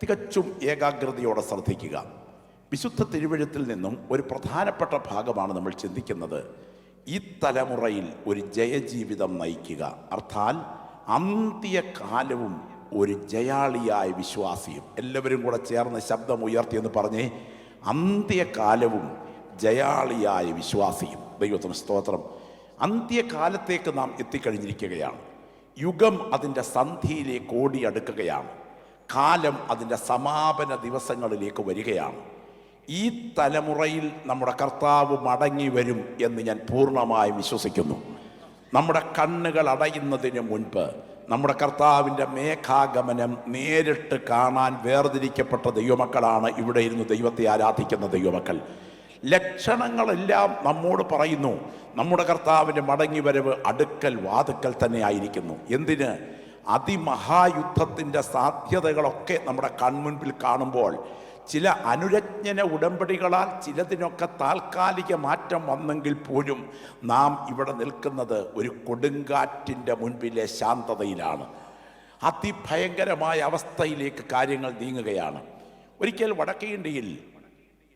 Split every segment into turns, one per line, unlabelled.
തികച്ചും ഏകാഗ്രതയോടെ ശ്രദ്ധിക്കുക. വിശുദ്ധ തിരുവെഴുത്തിൽ നിന്നും ഒരു പ്രധാനപ്പെട്ട ഭാഗമാണ് നമ്മൾ ചിന്തിക്കുന്നത്. ഈ തലമുറയിൽ ഒരു ജയജീവിതം നയിക്കുക, അർത്ഥാൽ അന്ത്യകാലവും ഒരു ജയാളിയായ വിശ്വാസിയും. എല്ലാവരും കൂടെ ചേർന്ന് ശബ്ദം ഉയർത്തിയെന്ന് പറഞ്ഞേ, അന്ത്യകാലവും ജയാളിയായ വിശ്വാസിയും. ദൈവത്തിന് സ്തോത്രം. അന്ത്യകാലത്തേക്ക് നാം എത്തിക്കഴിഞ്ഞിരിക്കുകയാണ്. യുഗം അതിൻ്റെ സന്ധിയിലേക്ക് ഓടിയടുക്കുകയാണ്. കാലം അതിൻ്റെ സമാപന ദിവസങ്ങളിലേക്ക് വരികയാണ്. ഈ തലമുറയിൽ നമ്മുടെ കർത്താവ് മടങ്ങി വരും എന്ന് ഞാൻ പൂർണ്ണമായും വിശ്വസിക്കുന്നു. നമ്മുടെ കണ്ണുകൾ അടയുന്നതിന് മുൻപ് നമ്മുടെ കർത്താവിൻ്റെ മേഘാഗമനം നേരിട്ട് കാണാൻ വേർതിരിക്കപ്പെട്ട ദൈവമക്കളാണ് ഇവിടെ ഇരുന്ന് ദൈവത്തെ ആരാധിക്കുന്ന ദൈവമക്കൾ. ലക്ഷണങ്ങളെല്ലാം നമ്മോട് പറയുന്നു നമ്മുടെ കർത്താവിൻ്റെ മടങ്ങിവരവ് അടുക്കൽ വാതുക്കൽ തന്നെ ആയിരിക്കുന്നു. എന്തിന്? അതിമഹായുദ്ധത്തിൻ്റെ സാധ്യതകളൊക്കെ നമ്മുടെ കൺമുൻപിൽ കാണുമ്പോൾ ചില അനുരജ്ഞന ഉടമ്പടികളാൽ ചിലതിനൊക്കെ താൽക്കാലിക മാറ്റം വന്നെങ്കിൽ പോലും നാം ഇവിടെ നിൽക്കുന്നത് ഒരു കൊടുങ്കാറ്റിൻ്റെ മുൻപിലെ ശാന്തതയിലാണ്. അതിഭയങ്കരമായ അവസ്ഥയിലേക്ക് കാര്യങ്ങൾ നീങ്ങുകയാണ്. ഒരിക്കൽ വടക്കേ ഇന്ത്യയിൽ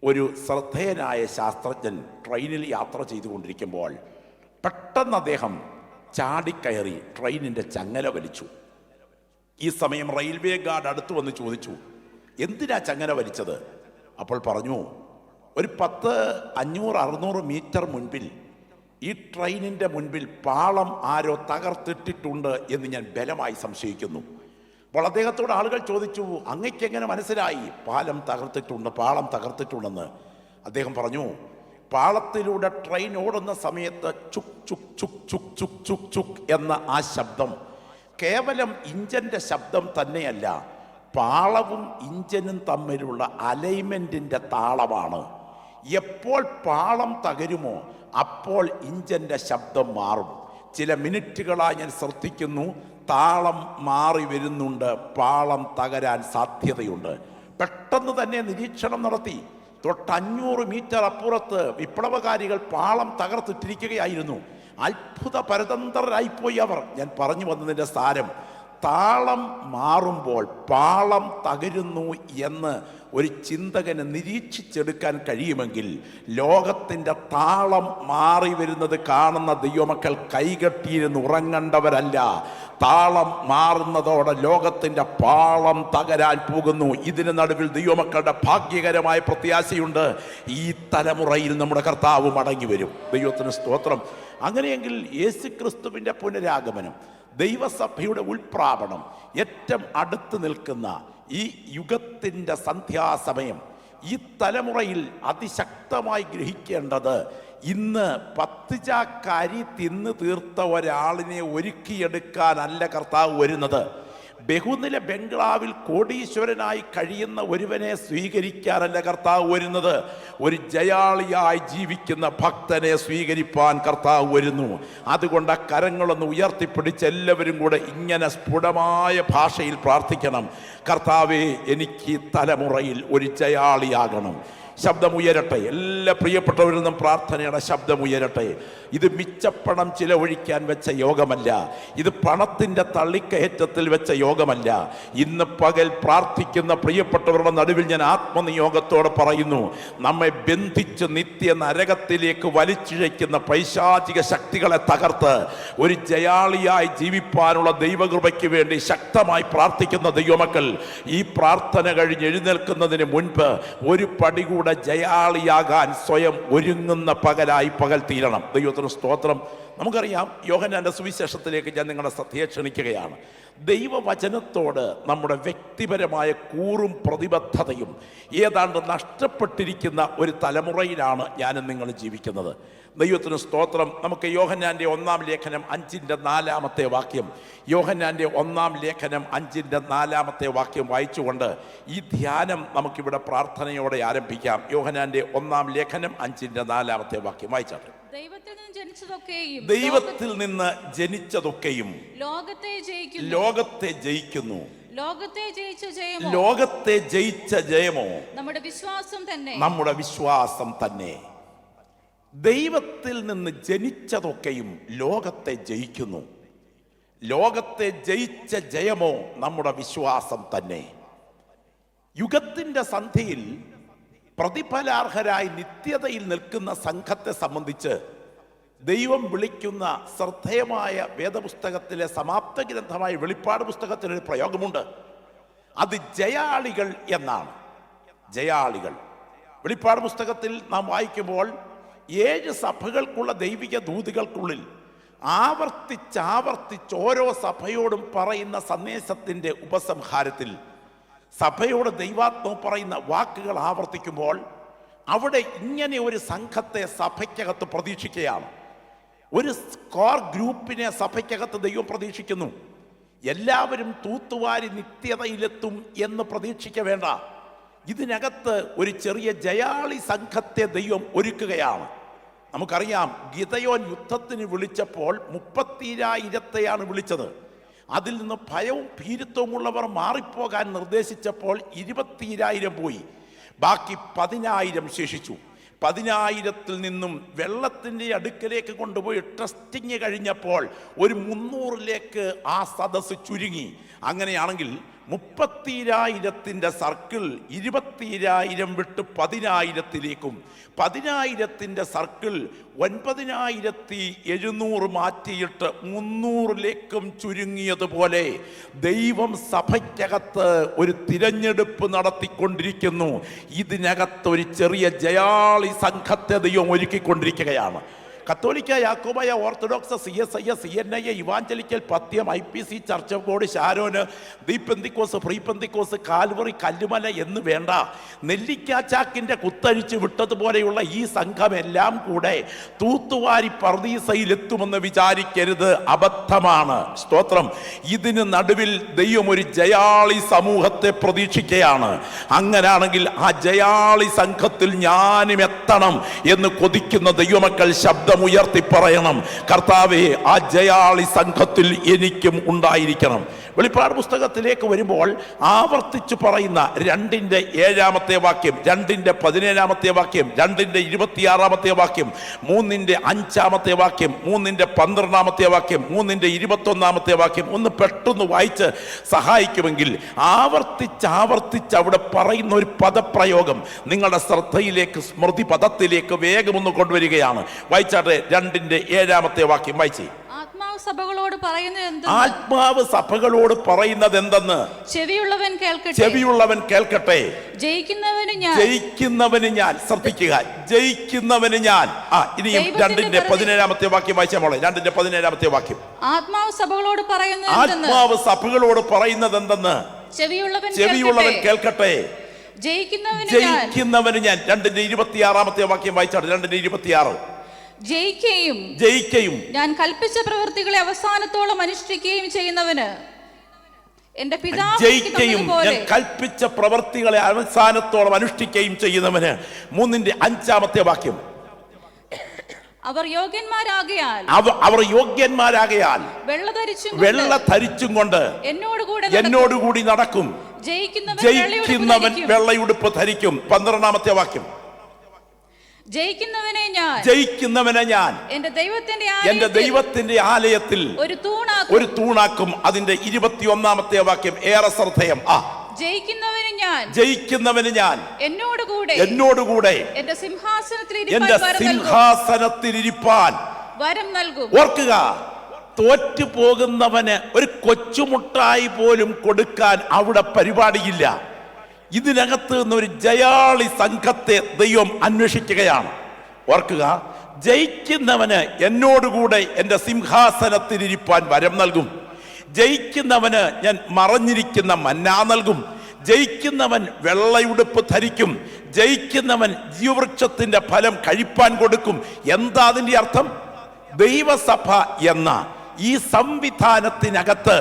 ഒരു ശ്രദ്ധേയനായ ശാസ്ത്രജ്ഞൻ ട്രെയിനിൽ യാത്ര ചെയ്തുകൊണ്ടിരിക്കുമ്പോൾ പെട്ടെന്ന് അദ്ദേഹം ചാടിക്കയറി ട്രെയിനിൻ്റെ ചങ്ങല വലിച്ചു. ഈ സമയം റെയിൽവേ ഗാർഡ് അടുത്ത് വന്ന് ചോദിച്ചു, എന്തിനാ ചങ്ങല വലിച്ചത്? അപ്പോൾ പറഞ്ഞു, ഒരു 500-600 മീറ്റർ മുൻപിൽ ഈ ട്രെയിനിൻ്റെ മുൻപിൽ പാളം ആരോ തകർത്തിട്ടിട്ടുണ്ട് എന്ന് ഞാൻ ബലമായി സംശയിക്കുന്നു. അപ്പോൾ അദ്ദേഹത്തോട് ആളുകൾ ചോദിച്ചു, അങ്ങയ്ക്ക് എങ്ങനെ മനസ്സിലായി പാളം തകർത്തിട്ടുണ്ടെന്ന്? അദ്ദേഹം പറഞ്ഞു, പാളത്തിലൂടെ ട്രെയിൻ ഓടുന്ന സമയത്ത് ചുക് ചുക് ചുക് ചുക് ചുക് ചുക് ചുക് എന്ന ആ ശബ്ദം കേവലം ഇഞ്ചൻ്റെ ശബ്ദം തന്നെയല്ല, പാളവും ഇഞ്ചനും തമ്മിലുള്ള അലൈൻമെൻറ്റിൻ്റെ താളമാണ്. എപ്പോൾ പാളം തകരുമോ അപ്പോൾ ഇഞ്ചൻ്റെ ശബ്ദം മാറും. ചില മിനിറ്റുകളായി ഞാൻ ശ്രദ്ധിക്കുന്നു, താളം മാറി വരുന്നുണ്ട്, പാളം തകരാൻ സാധ്യതയുണ്ട്. പെട്ടെന്ന് തന്നെ നിരീക്ഷണം നടത്തി. 500 മീറ്റർ അപ്പുറത്ത് വിപ്ലവകാരികൾ പാളം തകർത്തിട്ടിരിക്കുകയായിരുന്നു. അത്ഭുത പരതന്ത്രരായിപ്പോയി അവർ. ഞാൻ പറഞ്ഞു വന്നതിൻ്റെ സാരം, താളം മാറുമ്പോൾ പാളം തകരുന്നു എന്ന് ഒരു ചിന്തകന് നിരീക്ഷിച്ചെടുക്കാൻ കഴിയുമെങ്കിൽ ലോകത്തിൻ്റെ താളം മാറി വരുന്നത് കാണുന്ന ദൈവമക്കൾ കൈകെട്ടിയിരുന്ന് ഉറങ്ങേണ്ടവരല്ല. താളം മാറുന്നതോടെ ലോകത്തിൻ്റെ പാളം തകരാൻ പോകുന്നു. ഇതിന് നടുവിൽ ദൈവമക്കളുടെ ഭാഗ്യകരമായ പ്രത്യാശയുണ്ട്. ഈ തലമുറയിൽ നമ്മുടെ കർത്താവ് മടങ്ങി വരും. ദൈവത്തിന് സ്തോത്രം. അങ്ങനെയെങ്കിൽ യേശുക്രിസ്തുവിൻ്റെ പുനരാഗമനം, ദൈവസഭയുടെ ഉൾപ്രാപണം, ഏറ്റവും അടുത്ത് നിൽക്കുന്ന ഈ യുഗത്തിൻ്റെ സന്ധ്യാസമയം ഈ തലമുറയിൽ അതിശക്തമായി ഗ്രഹിക്കേണ്ടത്, ഇന്ന് 10 ചാക്ക് അരി തിന്ന് തീർത്ത ഒരാളിനെ ഒരുക്കിയെടുക്കാനല്ല കർത്താവ് വരുന്നത്. ബഹുനില ബംഗ്ലാവിൽ കോടീശ്വരനായി കഴിയുന്ന ഒരുവനെ സ്വീകരിക്കാനല്ല കർത്താവ് വരുന്നത്. ഒരു ജയാളിയായി ജീവിക്കുന്ന ഭക്തനെ സ്വീകരിപ്പാൻ കർത്താവ് വരുന്നു. അതുകൊണ്ട് ആ കരങ്ങളൊന്ന് ഉയർത്തിപ്പിടിച്ച് എല്ലാവരും കൂടെ ഇങ്ങനെ സ്ഫുടമായ ഭാഷയിൽ പ്രാർത്ഥിക്കണം, കർത്താവേ, എനിക്ക് തലമുറയിൽ ഒരു ജയാളിയാകണം. ശബ്ദമുയരട്ടെ. എല്ലാ പ്രിയപ്പെട്ടവരിൽ നിന്നും പ്രാർത്ഥനയുടെ ശബ്ദമുയരട്ടെ. ഇത് മിച്ചപ്പണം ചിലവഴിക്കാൻ വെച്ച യോഗമല്ല, ഇത് പണത്തിൻ്റെ തള്ളിക്കയറ്റത്തിൽ വെച്ച യോഗമല്ല. ഇന്ന് പകൽ പ്രാർത്ഥിക്കുന്ന പ്രിയപ്പെട്ടവരുടെ നടുവിൽ ഞാൻ ആത്മനിയോഗത്തോടെ പറയുന്നു, നമ്മെ ബന്ധിച്ച് നിത്യ നരകത്തിലേക്ക് വലിച്ചിഴയ്ക്കുന്ന പൈശാചിക ശക്തികളെ തകർത്ത് ഒരു ജയാളിയായി ജീവിപ്പാനുള്ള ദൈവകൃപയ്ക്ക് വേണ്ടി ശക്തമായി പ്രാർത്ഥിക്കുന്ന ദൈവമക്കൾ, ഈ പ്രാർത്ഥന കഴിഞ്ഞ് എഴുന്നേൽക്കുന്നതിന് മുൻപ് ഒരു പടി കൂടെ ജയാളിയാകാൻ സ്വയം ഒരുങ്ങുന്ന പകലായി പകൽ തീരണം. ദൈവത്തിന് സ്തോത്രം. നമുക്കറിയാം, യോഹന്നാന്റെ സുവിശേഷത്തിലേക്ക് ഞാൻ നിങ്ങളുടെ ശ്രദ്ധയെ ക്ഷണിക്കുകയാണ്. ദൈവവചനത്തോട് നമ്മുടെ വ്യക്തിപരമായ കൂറും പ്രതിബദ്ധതയും ഏതാണ്ട് നഷ്ടപ്പെട്ടിരിക്കുന്ന ഒരു തലമുറയിലാണ് ഞാനും നിങ്ങൾ ജീവിക്കുന്നത്. ദൈവത്തിന് സ്തോത്രം. നമുക്ക് യോഹന്നാന്റെ 1-ാം ലേഖനം 5-ന്റെ 4-ാമത്തെ വാക്യം, യോഹന്നാന്റെ 1-ാം ലേഖനം 5-ന്റെ 4-ാമത്തെ വാക്യം വായിച്ചുകൊണ്ട് ഈ ധ്യാനം നമുക്കിവിടെ പ്രാർത്ഥനയോടെ ആരംഭിക്കാം. യോഹന്നാന്റെ 1-ാം ലേഖനം 5-ന്റെ 4-ാമത്തെ വാക്യം വായിച്ചാട്ടെ.
ദൈവത്തിൽ നിന്ന് ജനിച്ചതൊക്കെയും ലോകത്തെ ജയിക്കുന്നു.
ലോകത്തെ ജയിച്ച ജയമോ
നമ്മുടെ
വിശ്വാസം തന്നെ. ദൈവത്തിൽ നിന്ന് ജനിച്ചതൊക്കെയും ലോകത്തെ ജയിക്കുന്നു. ലോകത്തെ ജയിച്ച ജയമോ നമ്മുടെ വിശ്വാസം തന്നെ. യുഗത്തിന്റെ സന്ധ്യയിൽ പ്രതിഫലാർഹരായി നിത്യതയിൽ നിൽക്കുന്ന സംഘത്തെ സംബന്ധിച്ച് ദൈവം വിളിക്കുന്ന ശ്രദ്ധേയമായ വേദപുസ്തകത്തിലെ സമാപ്ത ഗ്രന്ഥമായ വെളിപ്പാട് പുസ്തകത്തിലൊരു പ്രയോഗമുണ്ട്. അത് ജയാളികൾ എന്നാണ്. ജയാളികൾ. വെളിപ്പാട് പുസ്തകത്തിൽ നാം വായിക്കുമ്പോൾ 7 സഭകൾക്കുള്ള ദൈവിക ദൂതുകൾക്കുള്ളിൽ ആവർത്തിച്ചാവർത്തിച്ച് ഓരോ സഭയോടും പറയുന്ന സന്ദേശത്തിൻ്റെ ഉപസംഹാരത്തിൽ സഭയോട് ദൈവാത്മാവ് പറയുന്ന വാക്കുകൾ ആവർത്തിക്കുമ്പോൾ അവിടെ ഇങ്ങനെ ഒരു സംഘത്തെ സഭയ്ക്കകത്ത് പ്രതീക്ഷിക്കുകയാണ്. ഒരു കോർ ഗ്രൂപ്പിനെ സഭയ്ക്കകത്ത് ദൈവം പ്രതീക്ഷിക്കുന്നു. എല്ലാവരും തൂത്തുവാരി നിത്യതയിലെത്തും എന്ന് പ്രതീക്ഷിക്ക വേണ്ട. ഇതിനകത്ത് ഒരു ചെറിയ ജയാളി സംഘത്തെ ദൈവം ഒരുക്കുകയാണ്. നമുക്കറിയാം, ഗിദെയോൻ യുദ്ധത്തിന് വിളിച്ചപ്പോൾ 30,000-യാണ് വിളിച്ചത്. അതിൽ നിന്ന് ഭയവും ഭീരുത്വമുള്ളവർ മാറിപ്പോകാൻ നിർദ്ദേശിച്ചപ്പോൾ 20,000 പോയി. ബാക്കി 10,000 ശേഷിച്ചു. 10,000-ൽ നിന്നും വെള്ളത്തിൻ്റെ അടുക്കലേക്ക് കൊണ്ടുപോയി ടെസ്റ്റിങ് കഴിഞ്ഞപ്പോൾ ഒരു 300-ലേക്ക് ആ സദസ്സ് ചുരുങ്ങി. അങ്ങനെയാണെങ്കിൽ 30,000-ന്റെ സർക്കിൾ 20,000 വിട്ട് 10,000-ലേക്കും 10,000-ന്റെ സർക്കിൾ 9,700 മാറ്റിയിട്ട് 300-ലേക്കും ചുരുങ്ങിയതുപോലെ ദൈവം സഭയ്ക്കകത്ത് ഒരു തിരഞ്ഞെടുപ്പ് നടത്തിക്കൊണ്ടിരിക്കുന്നു. ഇതിനകത്ത് ഒരു ചെറിയ ജയാളി സംഘത്തെ ദൈവം ഒരുക്കിക്കൊണ്ടിരിക്കുകയാണ്. കത്തോലിക്ക, Yakobaya, orthodox, CSI, CNI, evangelical, പത്യം, IPC, church of God, Sharon, the Pentecost, free pentecost, calvary, Kallumala എന്ന് വേണ്ട, നെല്ലിക്കാച്ചാക്കിൻ്റെ കുത്തഴിച്ച് വിട്ടതുപോലെയുള്ള ഈ സംഘമെല്ലാം കൂടെ തൂത്തുവാരി പർദീസയിലെത്തുമെന്ന് വിചാരിക്കരുത്. അബദ്ധമാണ്. സ്തോത്രം. ഇതിന് നടുവിൽ ദൈവം ഒരു ജയാളി സമൂഹത്തെ പ്രതീക്ഷിക്കുകയാണ്. അങ്ങനാണെങ്കിൽ ആ ജയാളി സംഘത്തിൽ ഞാനും എത്തണം എന്ന് കൊതിക്കുന്ന ദൈവമക്കൾ ശബ്ദമുയർത്തി പറയണം, കർത്താവേ, ആ ജയാളി സംഘത്തിൽ എനിക്കും ഉണ്ടായിരിക്കണം. വെളിപ്പാട് പുസ്തകത്തിലേക്ക് വരുമ്പോൾ ആവർത്തിച്ചു പറയുന്ന 2:7 വാക്യം, 2:17 വാക്യം, 2:26 വാക്യം, 3:5 വാക്യം, 3:12 വാക്യം, 3:21 വാക്യം ഒന്ന് പെട്ടെന്ന് വായിച്ച് സഹായിക്കുമെങ്കിൽ ആവർത്തിച്ച് അവിടെ പറയുന്ന ഒരു പദപ്രയോഗം നിങ്ങളുടെ ശ്രദ്ധയിലേക്ക്, സ്മൃതി പദത്തിലേക്ക് വേഗമൊന്ന് കൊണ്ടുവരികയാണ്. വായിച്ചാട്ടെ, 2:7 വാക്യം വായിച്ചേ.
ആത്മാവ് സഭകളോട്
പറയുന്നത് എന്തെന്ന് ചെവിയുള്ളവൻ കേൾക്കട്ടെ. ജയിക്കുന്നവന് ഞാൻ. ശ്രദ്ധിക്കുക, ജയിക്കുന്നവന് ഞാൻ. ഇനിയും 2:17 വാക്യം വായിച്ചാൽ മോളെ. 2:17 വാക്യം.
ആത്മാവ് സഭകളോട്
പറയുന്നത് എന്തെന്ന് ചെവിയുള്ളവൻ കേൾക്കട്ടെ. ജയിക്കുന്നവന് ഞാൻ. 2:26 വാക്യം വായിച്ചാട്ടെ. 2:26. ജയിക്കുകയും
ഞാൻ കൽപ്പിച്ച പ്രവൃത്തികളെ അവസാനത്തോളം അനുഷ്ഠിക്കുകയും ചെയ്യുന്നവന് എന്റെ പിതാവ്.
ജയിക്കുകയും ഞാൻ കൽപ്പിച്ച പ്രവൃത്തികളെ അവസാനത്തോളം അനുഷ്ഠിക്കുകയും ചെയ്യുന്നവന്. 3:5 വാക്യം.
അവർ
യോഗ്യന്മാരാകയാൽ വെള്ള ധരിച്ചും കൊണ്ട് എന്നോടുകൂടി നടക്കും. ജയിക്കുന്നവൻ വെള്ളയുടുപ്പ് ധരിക്കും. 12 വാക്യം. ജയിക്കുന്നവനെ ഞാൻ എന്റെ ദൈവത്തിന്റെ ആലയത്തിൽ ഒരു തൂണാക്കും. അതിന്റെ 21 വാക്യം ഏറെ ശ്രദ്ധേയം. ജയിക്കുന്നവന് ഞാൻ എന്നോടുകൂടെ എന്റെ സിംഹാസനത്തിലിരിപ്പാൻ വരം നൽകും. ഓർക്കുക, തോറ്റുപോകുന്നവന് ഒരു കൊച്ചുമുട്ടായി പോലും കൊടുക്കാൻ അവിടെ പരിപാടിയില്ല. ഇതിനകത്ത് നിന്നൊരു ജയാളി സംഘത്തെ ദൈവം അന്വേഷിക്കുകയാണ്. ഓർക്കുക, ജയിക്കുന്നവന് എന്നോടുകൂടെ എൻ്റെ സിംഹാസനത്തിലിരിപ്പാൻ വരം നൽകും. ജയിക്കുന്നവന് ഞാൻ മറഞ്ഞിരിക്കുന്ന മന്നാ നൽകും. ജയിക്കുന്നവൻ വെള്ളയുടുപ്പ് ധരിക്കും. ജയിക്കുന്നവൻ ജീവവൃക്ഷത്തിന്റെ ഫലം കഴിപ്പാൻ കൊടുക്കും. എന്താ അതിൻ്റെ അർത്ഥം? ദൈവസഭ എന്ന ഈ സംവിധാനത്തിനകത്ത്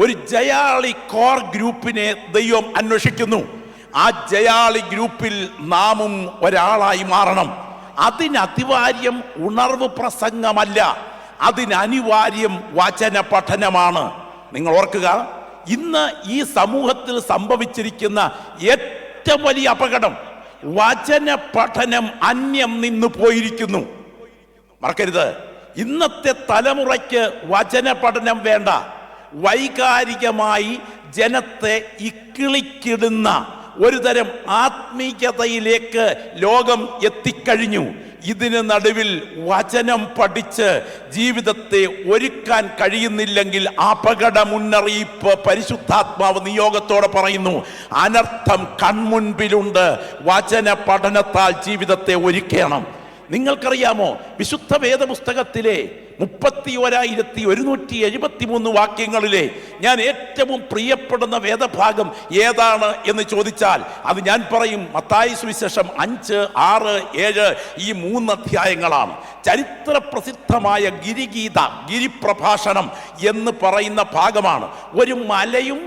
ഒരു ജയാളി കോർ ഗ്രൂപ്പിനെ ദൈവം അന്വേഷിക്കുന്നു. ആ ജയാളി ഗ്രൂപ്പിൽ നാമും ഒരാളായി മാറണം. അതിനനിവാര്യം ഉണർവ് പ്രസംഗമല്ല, അതിനനിവാര്യം വചന പഠനമാണ്. നിങ്ങൾ ഓർക്കുക, ഇന്ന് ഈ സമൂഹത്തിൽ സംഭവിച്ചിരിക്കുന്ന ഏറ്റവും വലിയ അപകടം വചന പഠനം അന്യം നിന്നു പോയിരിക്കുന്നു. മറക്കരുത്, ഇന്നത്തെ തലമുറയ്ക്ക് വചന പഠനം വേണ്ട. വൈകാരികമായി ജനത്തെ ഇക്കിളിക്കിടുന്ന ഒരുതരം ആത്മീയതയിലേക്ക് ലോകം എത്തിക്കഴിഞ്ഞു. ഇതിന് നടുവിൽ വചനം പഠിച്ച് ജീവിതത്തെ ഒരുക്കാൻ കഴിയുന്നില്ലെങ്കിൽ അപകട മുന്നറിയിപ്പ് പരിശുദ്ധാത്മാവ് നിയോഗത്തോടെ പറയുന്നു. അനർത്ഥം കൺമുൻപിലുണ്ട്. വചന പഠനത്താൽ ജീവിതത്തെ ഒരുക്കണം. നിങ്ങൾക്കറിയാമോ, വിശുദ്ധ വേദപുസ്തകത്തിലെ 31,173 വാക്യങ്ങളിലെ ഞാൻ ഏറ്റവും പ്രിയപ്പെടുന്ന വേദഭാഗം ഏതാണ് എന്ന് ചോദിച്ചാൽ അത് ഞാൻ പറയും മത്തായി സുവിശേഷം 5, 6, 7 ഈ 3 അധ്യായങ്ങളാണ്. ചരിത്ര പ്രസിദ്ധമായ ഗിരിപ്രഭാഷണം എന്ന് പറയുന്ന ഭാഗമാണ്. ഒരു മലയും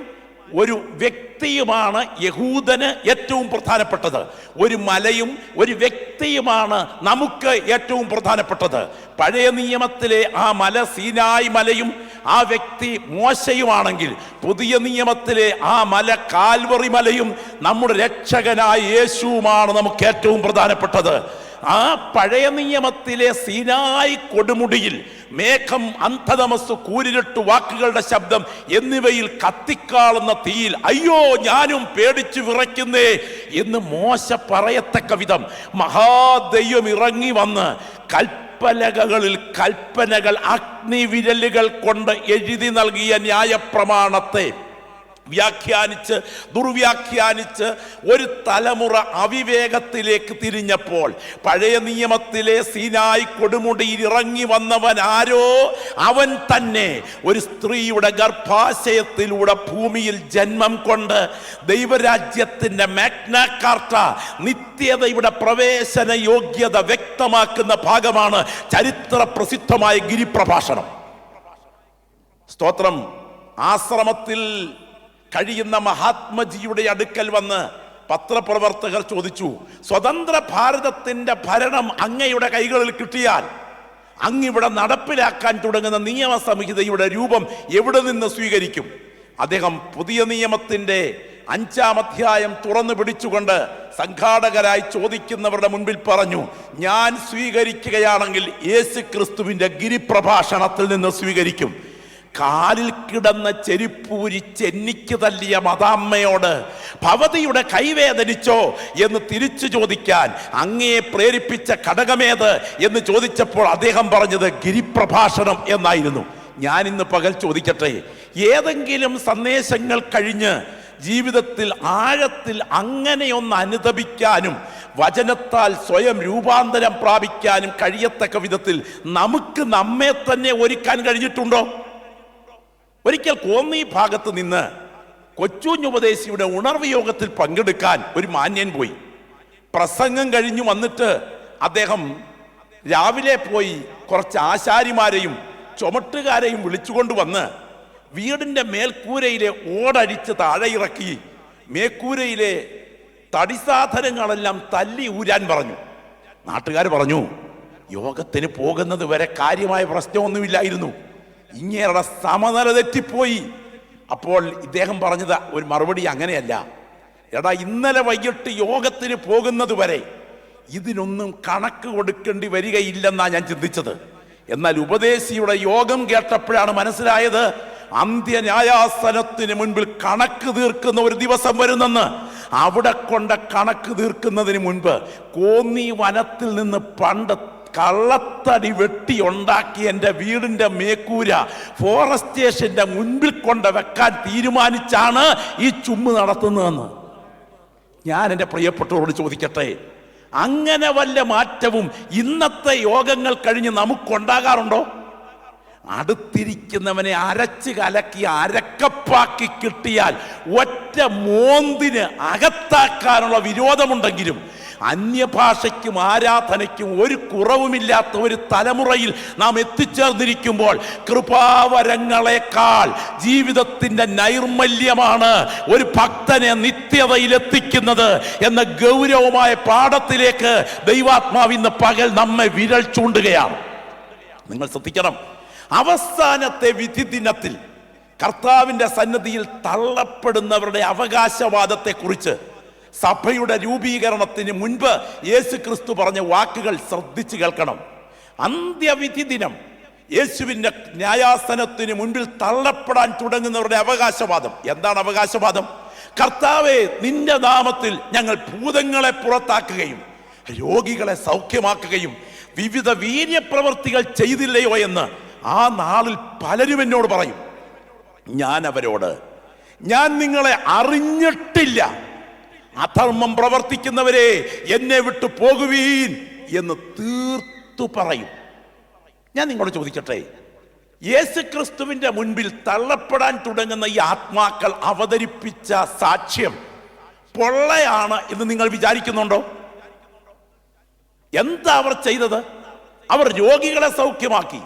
ഒരു വ്യക്തിയുമാണ് യഹൂദന് ഏറ്റവും പ്രധാനപ്പെട്ടത്. ഒരു മലയും ഒരു വ്യക്തിയുമാണ് നമുക്ക് ഏറ്റവും പ്രധാനപ്പെട്ടത്. പഴയ നിയമത്തിലെ ആ മല സീനായി മലയും ആ വ്യക്തി മോശയുമാണെങ്കിൽ, പുതിയ നിയമത്തിലെ ആ മല കാൽവറി മലയും നമ്മുടെ രക്ഷകനായ യേശുവുമാണ് നമുക്ക് ഏറ്റവും പ്രധാനപ്പെട്ടത്. ആ പഴയ നിയമത്തിലെ സീനായി കൊടുമുടിയിൽ മേഘം, അന്ധതമസ്, കൂരിരുട്ട്, വാക്കുകളുടെ ശബ്ദം എന്നിവയിൽ കത്തിക്കാളുന്ന തീയിൽ അയ്യോ ഞാനും പേടിച്ചു വിറയ്ക്കുന്നേ എന്ന് മോശ പറയത്തക്ക വിധം മഹാദൈവം ഇറങ്ങി വന്ന് കൽപ്പലകളിൽ കൽപ്പനകൾ അഗ്നിവിരലുകൾ കൊണ്ട് എഴുതി നൽകിയ ന്യായപ്രമാണത്തെ വ്യാഖ്യാനിച്ച് ദുർവ്യാഖ്യാനിച്ച് ഒരു തലമുറ അവിവേകത്തിലേക്ക് തിരിഞ്ഞപ്പോൾ പഴയ നിയമത്തിലെ സീനായി കൊടുമുടിയിൽ ഇറങ്ങി വന്നവൻ ആരോ, അവൻ തന്നെ ഒരു സ്ത്രീയുടെ ഗർഭാശയത്തിലൂടെ ഭൂമിയിൽ ജന്മം കൊണ്ട് ദൈവരാജ്യത്തിന്റെ മാഗ്നാ കാർട്ട, നിത്യതയുടെ പ്രവേശന യോഗ്യത വ്യക്തമാക്കുന്ന ഭാഗമാണ് ചരിത്ര പ്രസിദ്ധമായ ഗിരിപ്രഭാഷണം. സ്തോത്രം. ആശ്രമത്തിൽ കഴിയുന്ന മഹാത്മജിയുടെ അടുക്കൽ വന്ന് പത്രപ്രവർത്തകർ ചോദിച്ചു, സ്വതന്ത്ര ഭാരതത്തിന്റെ ഭരണം അങ്ങയുടെ കൈകളിൽ കിട്ടിയാൽ അങ്ങിവിടെ നടപ്പിലാക്കാൻ തുടങ്ങുന്ന നിയമസംഹിതയുടെ രൂപം എവിടെ നിന്ന് സ്വീകരിക്കും? അദ്ദേഹം പുതിയ നിയമത്തിന്റെ 5-ാം അധ്യായം തുറന്നു പിടിച്ചുകൊണ്ട് സംഘാടകരായി ചോദിക്കുന്നവരുടെ മുൻപിൽ പറഞ്ഞു, ഞാൻ സ്വീകരിക്കുകയാണെങ്കിൽ യേശു ക്രിസ്തുവിന്റെ ഗിരിപ്രഭാഷണത്തിൽ നിന്ന് സ്വീകരിക്കും. കാലിൽ കിടന്ന ചെരിപ്പൂരി ചെന്നിക്ക് തല്ലിയ മദാമ്മയോട് ഭവതിയുടെ കൈവേദനിച്ചോ എന്ന് തിരിച്ചു ചോദിക്കാൻ അങ്ങയെ പ്രേരിപ്പിച്ച ഘടകമേത് എന്ന് ചോദിച്ചപ്പോൾ അദ്ദേഹം പറഞ്ഞത് ഗിരിപ്രഭാഷണം എന്നായിരുന്നു. ഞാൻ ഇന്ന് പകൽ ചോദിക്കട്ടെ, ഏതെങ്കിലും സന്ദേശങ്ങൾ കഴിഞ്ഞ് ജീവിതത്തിൽ ആഴത്തിൽ അങ്ങനെയൊന്ന് അനുതപിക്കാനും വചനത്താൽ സ്വയം രൂപാന്തരം പ്രാപിക്കാനും കഴിയത്തക്ക വിധത്തിൽ നമുക്ക് നമ്മെ തന്നെ ഒരുക്കാൻ കഴിഞ്ഞിട്ടുണ്ടോ? ഒരിക്കൽ കോന്നി ഭാഗത്ത് നിന്ന് കൊച്ചുഞ്ഞുപദേശിയുടെ ഉണർവ് യോഗത്തിൽ പങ്കെടുക്കാൻ ഒരു മാന്യൻ പോയി. പ്രസംഗം കഴിഞ്ഞു വന്നിട്ട് അദ്ദേഹം രാവിലെ പോയി കുറച്ച് ആശാരിമാരെയും ചുമട്ടുകാരെയും വിളിച്ചുകൊണ്ട് വന്ന് വീടിൻ്റെ മേൽക്കൂരയിലെ ഓടടിച്ച് താഴെ ഇറക്കി മേൽക്കൂരയിലെ തടിസാധനങ്ങളെല്ലാം തല്ലി ഊരാൻ പറഞ്ഞു. നാട്ടുകാർ പറഞ്ഞു, യോഗത്തിന് പോകുന്നത് വരെ കാര്യമായ പ്രശ്നമൊന്നുമില്ലായിരുന്നു, ഇങ്ങേരുടെ സമനില തെറ്റിപ്പോയി. അപ്പോൾ ഇദ്ദേഹം പറഞ്ഞത് ഒരു മറുപടി അങ്ങനെയല്ല, എടാ ഇന്നലെ വൈകിട്ട് യോഗത്തിന് പോകുന്നത് വരെ ഇതിനൊന്നും കണക്ക് കൊടുക്കേണ്ടി വരികയില്ലെന്നാ ഞാൻ ചിന്തിച്ചത്. എന്നാൽ ഉപദേശിയുടെ യോഗം കേട്ടപ്പോഴാണ് മനസ്സിലായത് അന്ത്യന്യായാസനത്തിന് മുൻപിൽ കണക്ക് തീർക്കുന്ന ഒരു ദിവസം വരുന്നെന്ന്. അവിടെ കൊണ്ട് കണക്ക് തീർക്കുന്നതിന് മുൻപ് കോന്നി വനത്തിൽ നിന്ന് പണ്ട് കള്ളത്തടി വെട്ടി ഉണ്ടാക്കി എൻ്റെ വീടിൻ്റെ മേക്കൂര ഫോറസ്റ്റ് സ്റ്റേഷന്റെ മുൻപിൽ കൊണ്ട് വെക്കാൻ തീരുമാനിച്ചാണ് ഈ ചുമ്മ് നടത്തുന്നതെന്ന്. ഞാൻ എൻ്റെ പ്രിയപ്പെട്ടവരോട് ചോദിക്കട്ടെ, അങ്ങനെ വല്ല മാറ്റവും ഇന്നത്തെ യോഗങ്ങൾ കഴിഞ്ഞ് നമുക്കുണ്ടാകാറുണ്ടോ? അടുത്തിരിക്കുന്നവനെ അരച്ച് കലക്കി അരക്കപ്പാക്കി കിട്ടിയാൽ ഒറ്റ മോന്തിന് അകത്താക്കാനുള്ള വിരോധമുണ്ടെങ്കിലും അന്യഭാഷയ്ക്കും ആരാധനയ്ക്കും ഒരു കുറവുമില്ലാത്ത ഒരു തലമുറയിൽ നാം എത്തിച്ചേർന്നിരിക്കുമ്പോൾ കൃപാവരങ്ങളെക്കാൾ ജീവിതത്തിന്റെ നൈർമല്യമാണ് ഒരു ഭക്തനെ നിത്യതയിലെത്തിക്കുന്നത് എന്ന ഗൗരവമായ പാഠത്തിലേക്ക് ദൈവാത്മാവ് ഇന്ന് പകൽ നമ്മെ വിരൽ ചൂണ്ടുകയാണ്. നിങ്ങൾ ശ്രദ്ധിക്കണം, അവസാനത്തെ വിധി ദിനത്തിൽ കർത്താവിന്റെ സന്നിധിയിൽ തള്ളപ്പെടുന്നവരുടെ അവകാശവാദത്തെക്കുറിച്ച് സഭയുടെ രൂപീകരണത്തിന് മുൻപ് യേശു ക്രിസ്തു പറഞ്ഞ വാക്കുകൾ ശ്രദ്ധിച്ചു കേൾക്കണം. അന്ത്യവിധി ദിനം, യേശുവിൻ്റെ ന്യായാസനത്തിന് മുൻപിൽ തള്ളപ്പെടാൻ തുടങ്ങുന്നവരുടെ അവകാശവാദം. എന്താണ് അവകാശവാദം? കർത്താവേ, നിന്റെ നാമത്തിൽ ഞങ്ങൾ ഭൂതങ്ങളെ പുറത്താക്കുകയും രോഗികളെ സൗഖ്യമാക്കുകയും വിവിധ വീര്യപ്രവർത്തികൾ ചെയ്തില്ലയോ എന്ന് ആ നാളിൽ പലരും എന്നോട് പറയും. ഞാൻ അവരോട്, ഞാൻ നിങ്ങളെ അറിഞ്ഞിട്ടില്ല, അധർമ്മം പ്രവർത്തിക്കുന്നവരെ എന്നെ വിട്ടു പോകുവീൻ എന്ന് തീർത്തു പറയും. ഞാൻ നിങ്ങളോട് ചോദിക്കട്ടെ, യേശുക്രിസ്തുവിന്റെ മുൻപിൽ തള്ളപ്പെടാൻ തുടങ്ങുന്ന ഈ ആത്മാക്കൾ അവതരിപ്പിച്ച സാക്ഷ്യം പൊള്ളയാണ് എന്ന് നിങ്ങൾ വിചാരിക്കുന്നുണ്ടോ? എന്താ അവർ ചെയ്തത്? അവർ രോഗികളെ സൗഖ്യമാക്കി,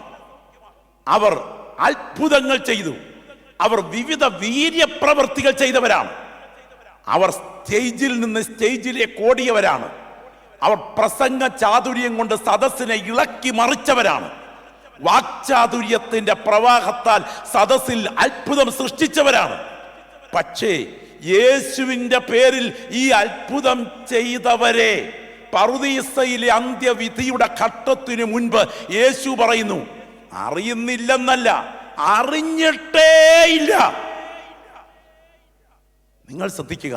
അവർ അത്ഭുതങ്ങൾ ചെയ്തു, അവർ വിവിധ വീര്യപ്രവർത്തികൾ ചെയ്തവരാണ്. അവർ സ്റ്റേജിൽ നിന്ന് സ്റ്റേജിലേക്ക് ഓടിയവരാണ്. അവർ പ്രസംഗ ചാതുര്യം കൊണ്ട് സദസ്സിനെ ഇളക്കി മറിച്ചവരാണ്. വാക്ചാതുര്യത്തിന്റെ പ്രവാഹത്താൽ സദസ്സിൽ അത്ഭുതം സൃഷ്ടിച്ചവരാണ്. പക്ഷേ യേശുവിന്റെ പേരിൽ ഈ അത്ഭുതം ചെയ്തവരെ പറുദീസയിലെ അന്ത്യവിധിയുടെ ഘട്ടത്തിനു മുൻപ് യേശു പറയുന്നു, അറിയുന്നില്ലെന്നല്ല, അറിഞ്ഞിട്ടേയില്ല. നിങ്ങൾ ശ്രദ്ധിക്കുക,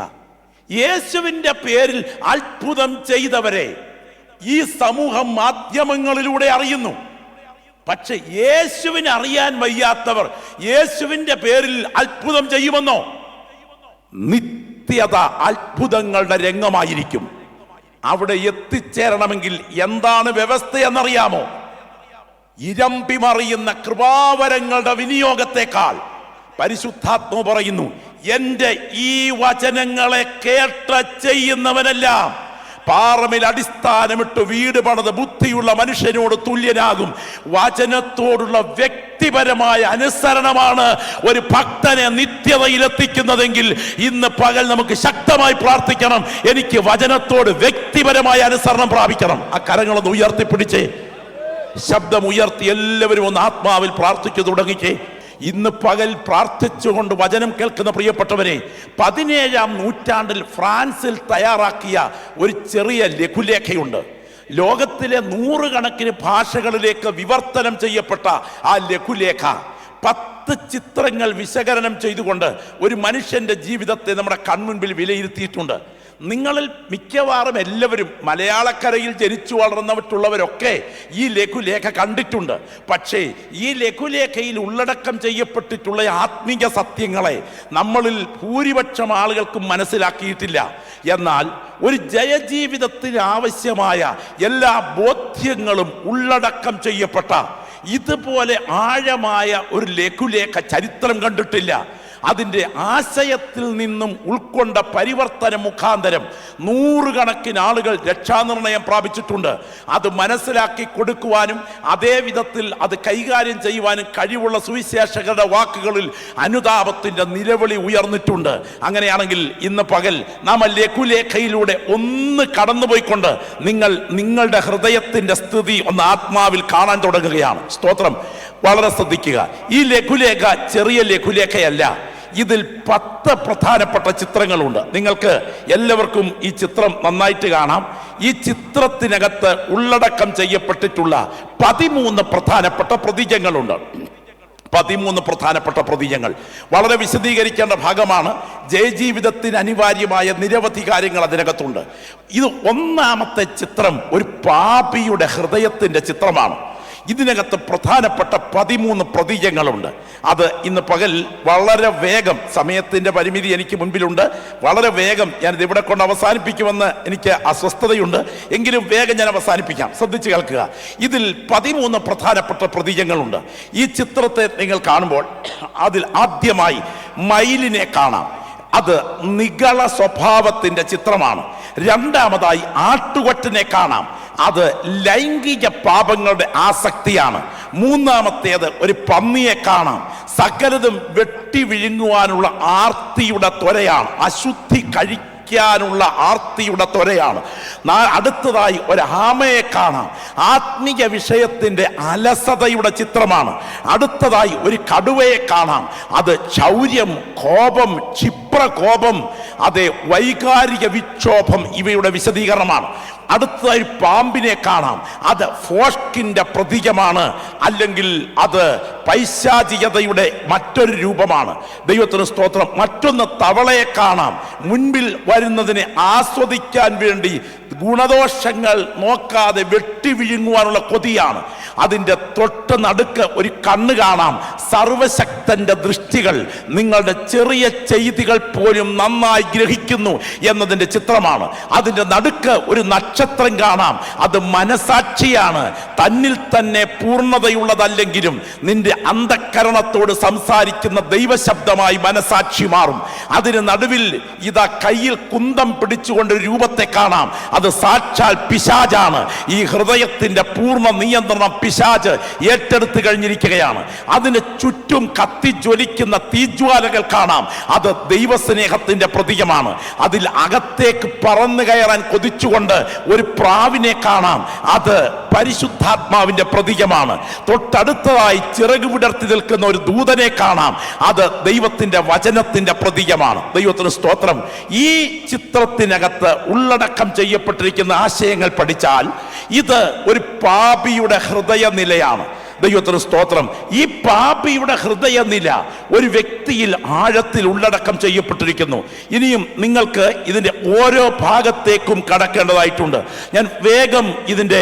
യേശുവിന്റെ പേരിൽ അത്ഭുതം ചെയ്തവരെ ഈ സമൂഹം മാധ്യമങ്ങളിലൂടെ അറിയുന്നു. പക്ഷെ യേശുവിനെ അറിയാൻ വയ്യാത്തവർ യേശുവിന്റെ പേരിൽ അത്ഭുതം ചെയ്യുമെന്നോ? നിത്യത അത്ഭുതങ്ങളുടെ രംഗമായിരിക്കും. അവിടെ എത്തിച്ചേരണമെങ്കിൽ എന്താണ് വ്യവസ്ഥ എന്നറിയാമോ? ഇരമ്പിമറിയുന്ന കൃപാവരങ്ങളുടെ വിനിയോഗത്തെക്കാൾ പരിശുദ്ധാത്മാവ് പറയുന്നു, എന്റെ ഈ വചനങ്ങളെ കേട്ട ചെയ്യുന്നവനെല്ലാം പാറമിൽ അടിസ്ഥാനമിട്ട് വീട് പണിത് ബുദ്ധിയുള്ള മനുഷ്യനോട് തുല്യനാകും. വചനത്തോടുള്ള വ്യക്തിപരമായ അനുസരണമാണ് ഒരു ഭക്തനെ നിത്യതയിലെത്തിക്കുന്നതെങ്കിൽ ഇന്ന് പകൽ നമുക്ക് ശക്തമായി പ്രാർത്ഥിക്കണം, എനിക്ക് വചനത്തോട് വ്യക്തിപരമായ അനുസരണം പ്രാപിക്കണം. ആ കരങ്ങളൊന്ന് ഉയർത്തിപ്പിടിച്ചേ, ശബ്ദം ഉയർത്തി എല്ലാവരും ഒന്ന് ആത്മാവിൽ പ്രാർത്ഥിച്ചു തുടങ്ങിക്കേ. ഇന്ന് പകൽ പ്രാർത്ഥിച്ചുകൊണ്ട് വചനം കേൾക്കുന്ന പ്രിയപ്പെട്ടവരെ, 17-ാം നൂറ്റാണ്ടിൽ ഫ്രാൻസിൽ തയ്യാറാക്കിയ ഒരു ചെറിയ ലഘുലേഖയുണ്ട്. ലോകത്തിലെ 100 കണക്കിന് ഭാഷകളിലേക്ക് വിവർത്തനം ചെയ്യപ്പെട്ട ആ ലഘുലേഖ 10 ചിത്രങ്ങൾ വിശകലനം ചെയ്തുകൊണ്ട് ഒരു മനുഷ്യന്റെ ജീവിതത്തെ നമ്മുടെ കൺമുൻപിൽ വിലയിരുത്തിയിട്ടുണ്ട്. നിങ്ങളിൽ മിക്കവാറും എല്ലാവരും മലയാളക്കരയിൽ ജനിച്ചു വളർന്നിട്ടുള്ളവരൊക്കെ ഈ ലഘുലേഖ കണ്ടിട്ടുണ്ട്. പക്ഷേ ഈ ലഘുലേഖയിൽ ഉള്ളടക്കം ചെയ്യപ്പെട്ടിട്ടുള്ള ആത്മീയ സത്യങ്ങളെ നമ്മളിൽ ഭൂരിപക്ഷം ആളുകൾക്കും മനസ്സിലാക്കിയിട്ടില്ല. എന്നാൽ ഒരു ജയജീവിതത്തിന് ആവശ്യമായ എല്ലാ ബോധ്യങ്ങളും ഉള്ളടക്കം ചെയ്യപ്പെട്ട ഇതുപോലെ ആഴമായ ഒരു ലഘുലേഖ ചരിത്രം കണ്ടിട്ടില്ല. അതിൻ്റെ ആശയത്തിൽ നിന്നും ഉൾക്കൊണ്ട പരിവർത്തന മുഖാന്തരം 100 കണക്കിന് ആളുകൾ രക്ഷാനിർണയം പ്രാപിച്ചിട്ടുണ്ട്. അത് മനസ്സിലാക്കി കൊടുക്കുവാനും അതേ വിധത്തിൽ അത് കൈകാര്യം ചെയ്യുവാനും കഴിവുള്ള സുവിശേഷകരുടെ വാക്കുകളിൽ അനുതാപത്തിൻ്റെ നിലവിളി ഉയർന്നിട്ടുണ്ട്. അങ്ങനെയാണെങ്കിൽ ഇന്ന് പകൽ നാം ലഘുലേഖയിലൂടെ ഒന്ന് കടന്നുപോയിക്കൊണ്ട് നിങ്ങളുടെ ഹൃദയത്തിൻ്റെ സ്ഥിതി ഒന്ന് ആത്മാവിൽ കാണാൻ തുടങ്ങുകയാണ്. സ്തോത്രം. വളരെ ശ്രദ്ധിക്കുക, ഈ ലഘുലേഖ ചെറിയ ലഘുലേഖയല്ല. ഇതിൽ 10 പ്രധാനപ്പെട്ട ചിത്രങ്ങളുണ്ട്. നിങ്ങൾക്ക് എല്ലാവർക്കും ഈ ചിത്രം നന്നായിട്ട് കാണാം. ഈ ചിത്രത്തിനകത്ത് ഉള്ളടക്കം ചെയ്യപ്പെട്ടിട്ടുള്ള 13 പ്രധാനപ്പെട്ട പ്രതീകങ്ങളുണ്ട്. 13 പ്രധാനപ്പെട്ട പ്രതീകങ്ങൾ വളരെ വിശദീകരിക്കേണ്ട ഭാഗമാണ്. ജയജീവിതത്തിന് അനിവാര്യമായ നിരവധി കാര്യങ്ങൾ അതിനകത്തുണ്ട്. ഇത് ഒന്നാമത്തെ ചിത്രം ഒരു പാപിയുടെ ഹൃദയത്തിൻ്റെ ചിത്രമാണ്. ഇതിനകത്ത് പ്രധാനപ്പെട്ട 13 പ്രതീകങ്ങളുണ്ട്. അത് ഇന്ന് പകൽ വളരെ വേഗം, സമയത്തിൻ്റെ പരിമിതി എനിക്ക് മുൻപിലുണ്ട്, വളരെ വേഗം ഞാനിത് ഇവിടെ കൊണ്ട് അവസാനിപ്പിക്കുമെന്ന് എനിക്ക് അസ്വസ്ഥതയുണ്ട്. എങ്കിലും വേഗം ഞാൻ അവസാനിപ്പിക്കാം. ശ്രദ്ധിച്ച് കേൾക്കുക. ഇതിൽ 13 പ്രധാനപ്പെട്ട പ്രതീകങ്ങളുണ്ട്. ഈ ചിത്രത്തെ നിങ്ങൾ കാണുമ്പോൾ അതിൽ ആദ്യമായി മയിലിനെ കാണാം. അത് നിഗള സ്വഭാവത്തിൻ്റെ ചിത്രമാണ്. രണ്ടാമതായി ആട്ടുകൊറ്റനെ കാണാം. അത് ലൈംഗിക പാപങ്ങളുടെ ആസക്തിയാണ്. മൂന്നാമത്തേത് ഒരു പന്നിയെ കാണാം. സകലതും വെട്ടി വിഴുങ്ങുവാനുള്ള ആർത്തിയുടെ ത്വരയാണ്. അശുദ്ധി കഴിക്കാനുള്ള ആർത്തിയുടെ ത്വരയാണ്. അടുത്തതായി ഒരു ആമയെ കാണാം. ആത്മീയ വിഷയത്തിൻ്റെ അലസതയുടെ ചിത്രമാണ്. അടുത്തതായി ഒരു കടുവയെ കാണാം. അത് ശൗര്യം, കോപം, ക്ഷിപ്രകോപം, അതെ വൈകാരിക വിക്ഷോഭം ഇവയുടെ വിശദീകരണമാണ്. അടുത്തതായി പാമ്പിനെ കാണാം. അത് ഫോഷ്കിന്റെ പ്രതീകമാണ്, അല്ലെങ്കിൽ അത് പൈശാചികതയുടെ മറ്റൊരു രൂപമാണ്. ദൈവത്തിന് സ്തോത്രം. മറ്റൊന്ന് തവളയെ കാണാം. മുൻപിൽ വരുന്നതിനെ ആസ്വദിക്കാൻ വേണ്ടി ഗുണദോഷങ്ങൾ നോക്കാതെ വെട്ടി വിഴുങ്ങുവാനുള്ള കൊതിയാണ്. അതിൻ്റെ തൊട്ട് നടുക്ക് ഒരു കണ്ണ് കാണാം. സർവശക്തന്റെ ദൃഷ്ടികൾ നിങ്ങളുടെ ചെറിയ ചെയ്തികൾ പോലും നന്നായി ഗ്രഹിക്കുന്നു എന്നതിൻ്റെ ചിത്രമാണ്. അതിൻ്റെ നടുക്ക് ഒരു നക്ഷത്രം കാണാം. അത് മനസാക്ഷിയാണ്. തന്നിൽ തന്നെ പൂർണ്ണതയുള്ളതല്ലെങ്കിലും നിന്റെ അന്ധക്കരണത്തോട് സംസാരിക്കുന്ന ദൈവശബ്ദമായി മനസാക്ഷി മാറും. അതിന് നടുവിൽ ഇതാ കയ്യിൽ കുന്തം പിടിച്ചുകൊണ്ട് രൂപത്തെ കാണാം. അത് സാക്ഷാൽ പിശാചാണ്. ഈ ഹൃദയത്തിന്റെ പൂർണ്ണ നിയന്ത്രണം പിശാച് ഏറ്റെടുത്തു കഴിഞ്ഞിരിക്കുകയാണ്. അതിന് ചുറ്റും കത്തിജ്വലിക്കുന്ന തീജ്വാലകൾ കാണാം. അത് ദൈവസ്നേഹത്തിന്റെ പ്രതീകമാണ്. അതിൽ അകത്തേക്ക് പറന്നു കയറാൻ കൊതിച്ചുകൊണ്ട് ഒരു പ്രാവിനെ കാണാം. അത് പരിശുദ്ധാത്മാവിന്റെ പ്രതീകമാണ്. തൊട്ടടുത്തതായി ചിറക് വിടർത്തി നിൽക്കുന്ന ഒരു ദൂതനെ കാണാം. അത് ദൈവത്തിന്റെ വചനത്തിന്റെ പ്രതീകമാണ്. ദൈവത്തിന് സ്തോത്രം. ഈ ചിത്രത്തിനകത്ത് ഉള്ളടക്കം ചെയ്യപ്പെട്ടിരിക്കുന്ന ആശയങ്ങൾ പഠിച്ചാൽ ഇത് ഒരു പാപിയുടെ ഹൃദയനിലയാണ്. ദൈവത്തിന് സ്തോത്രം. ഈ പാപിയുടെ ഹൃദയനില ഒരു വ്യക്തിയിൽ ആഴത്തിൽ ഉള്ളടക്കം ചെയ്യപ്പെട്ടിരിക്കുന്നു. ഇനിയും നിങ്ങൾക്ക് ഇതിൻ്റെ ഓരോ ഭാഗത്തേക്കും കടക്കേണ്ടതായിട്ടുണ്ട്. ഞാൻ വേഗം ഇതിൻ്റെ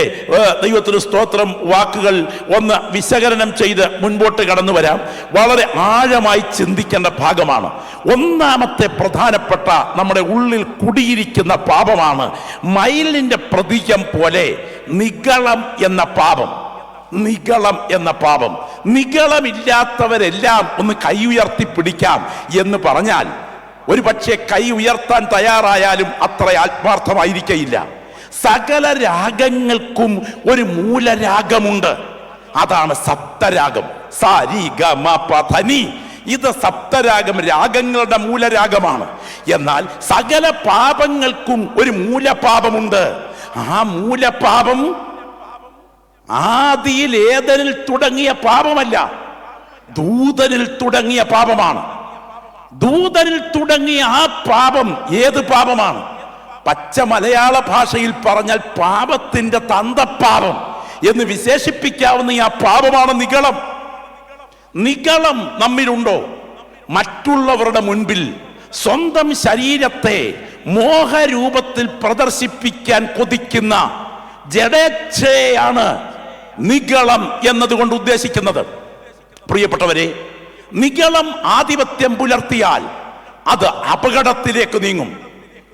ദൈവത്തിന് സ്തോത്രം വാക്കുകൾ ഒന്ന് വിശകലനം ചെയ്ത് മുൻപോട്ട് കടന്നു വരാം. വളരെ ആഴമായി ചിന്തിക്കേണ്ട ഭാഗമാണ്. ഒന്നാമത്തെ പ്രധാനപ്പെട്ട നമ്മുടെ ഉള്ളിൽ കുടിയിരിക്കുന്ന പാപമാണ് മയിലിൻ്റെ പ്രതീകം പോലെ നിഗളം എന്ന പാപം. നിഗളം എന്ന പാപം. നിഗളമില്ലാത്തവരെല്ലാം ഒന്ന് കൈ ഉയർത്തി പിടിക്കാം എന്ന് പറഞ്ഞാൽ ഒരു പക്ഷേ കൈ ഉയർത്താൻ തയ്യാറായാലും അത്ര ആത്മാർത്ഥമായിരിക്കയില്ല. സകല രാഗങ്ങൾക്കും ഒരു മൂലരാഗമുണ്ട്. അതാണ് സപ്തരാഗം. സാരി ഗ മ പ ധ നി. ഇത് സപ്തരാഗം, രാഗങ്ങളുടെ മൂലരാഗമാണ്. എന്നാൽ സകല പാപങ്ങൾക്കും ഒരു മൂലപാപമുണ്ട്. ആ മൂലപാപം ആദിയിൽ ഏദനിൽ തുടങ്ങിയ പാപമല്ല, ദൂതനിൽ തുടങ്ങിയ പാപമാണ്. ദൂതനിൽ തുടങ്ങിയ ആ പാപം ഏത് പാപമാണ്? പച്ച മലയാള ഭാഷയിൽ പറഞ്ഞാൽ പാപത്തിന്റെ തന്തപ്പാപം എന്ന് വിശേഷിപ്പിക്കാവുന്ന ആ പാപമാണ് നിഗളം. നിഗളം നമ്മിലുണ്ടോ? മറ്റുള്ളവരുടെ മുൻപിൽ സ്വന്തം ശരീരത്തെ മോഹരൂപത്തിൽ പ്രദർശിപ്പിക്കാൻ കൊതിക്കുന്ന ജഡേച്ഛയാണ് നിഗളം എന്നതുകൊണ്ട് ഉദ്ദേശിക്കുന്നത്. പ്രിയപ്പെട്ടവരെ, നിഗളം ആധിപത്യം പുലർത്തിയാൽ അത് അപകടത്തിലേക്ക് നീങ്ങും.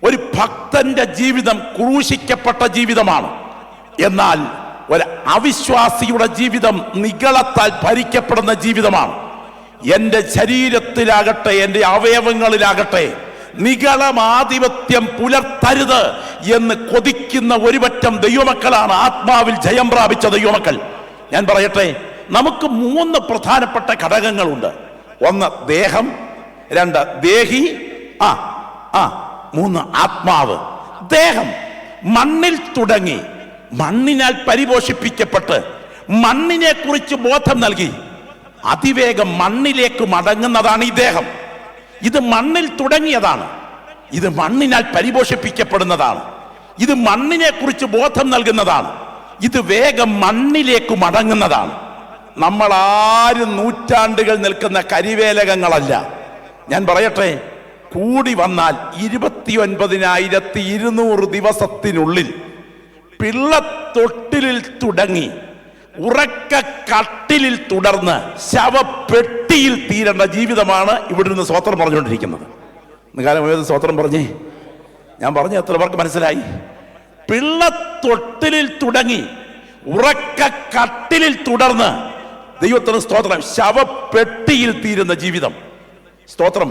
ഒരു ഭക്തന്റെ ജീവിതം ക്രൂശിക്കപ്പെട്ട ജീവിതമാണ്. എന്നാൽ ഒരു അവിശ്വാസിയുടെ ജീവിതം നിഗളത്താൽ ഭരിക്കപ്പെടുന്ന ജീവിതമാണ്. എൻ്റെ ശരീരത്തിലാകട്ടെ, എൻ്റെ അവയവങ്ങളിലാകട്ടെ നിഗളമാധിപത്യം പുലർത്തരുത് എന്ന് കൊതിക്കുന്ന ഒരുപറ്റം ദൈവമക്കളാണ് ആത്മാവിൽ ജയം പ്രാപിച്ച ദൈവമക്കൾ. ഞാൻ പറയട്ടെ, നമുക്ക് 3 പ്രധാനപ്പെട്ട ഘടകങ്ങളുണ്ട്. 1 ദേഹം, 2 ദേഹി, 3 ആത്മാവ്. ദേഹം മണ്ണിൽ തുടങ്ങി, മണ്ണിനാൽ പരിപോഷിപ്പിക്കപ്പെട്ട് മണ്ണിനെ കുറിച്ച് ബോധം നൽകി അതിവേഗം മണ്ണിലേക്ക് മടങ്ങുന്നതാണ് ഈ ദേഹം. ഇത് മണ്ണിൽ തുടങ്ങിയതാണ്. ഇത് മണ്ണിനാൽ പരിപോഷിപ്പിക്കപ്പെടുന്നതാണ്. ഇത് മണ്ണിനെ കുറിച്ച് ബോധം നൽകുന്നതാണ്. ഇത് വേഗം മണ്ണിലേക്ക് മടങ്ങുന്നതാണ്. നമ്മൾ ആരും നൂറ്റാണ്ടുകൾ നിൽക്കുന്ന കരിവേലകങ്ങളല്ല. ഞാൻ പറയട്ടെ, കൂടി വന്നാൽ 29,200 ദിവസത്തിനുള്ളിൽ പിള്ളത്തൊട്ടിലിൽ തുടങ്ങി ഉറക്ക കട്ടിലിൽ തുടർന്ന് ശവപ്പെട്ടിയിൽ തീരേണ്ട ജീവിതമാണ് ഇവിടെ നിന്ന് സ്വത്രം പറഞ്ഞുകൊണ്ടിരിക്കുന്നത്. കാലം ഏത് സ്വത്രം പറഞ്ഞേ? ഞാൻ പറഞ്ഞ എത്ര പേർക്ക് മനസ്സിലായി? പിള്ളത്തൊട്ടിലിൽ തുടങ്ങി ഉറക്ക കട്ടിലിൽ തുടർന്ന് ദൈവത്തിന് സ്തോത്രം ശവപ്പെട്ടിയിൽ തീരുന്ന ജീവിതം. സ്തോത്രം.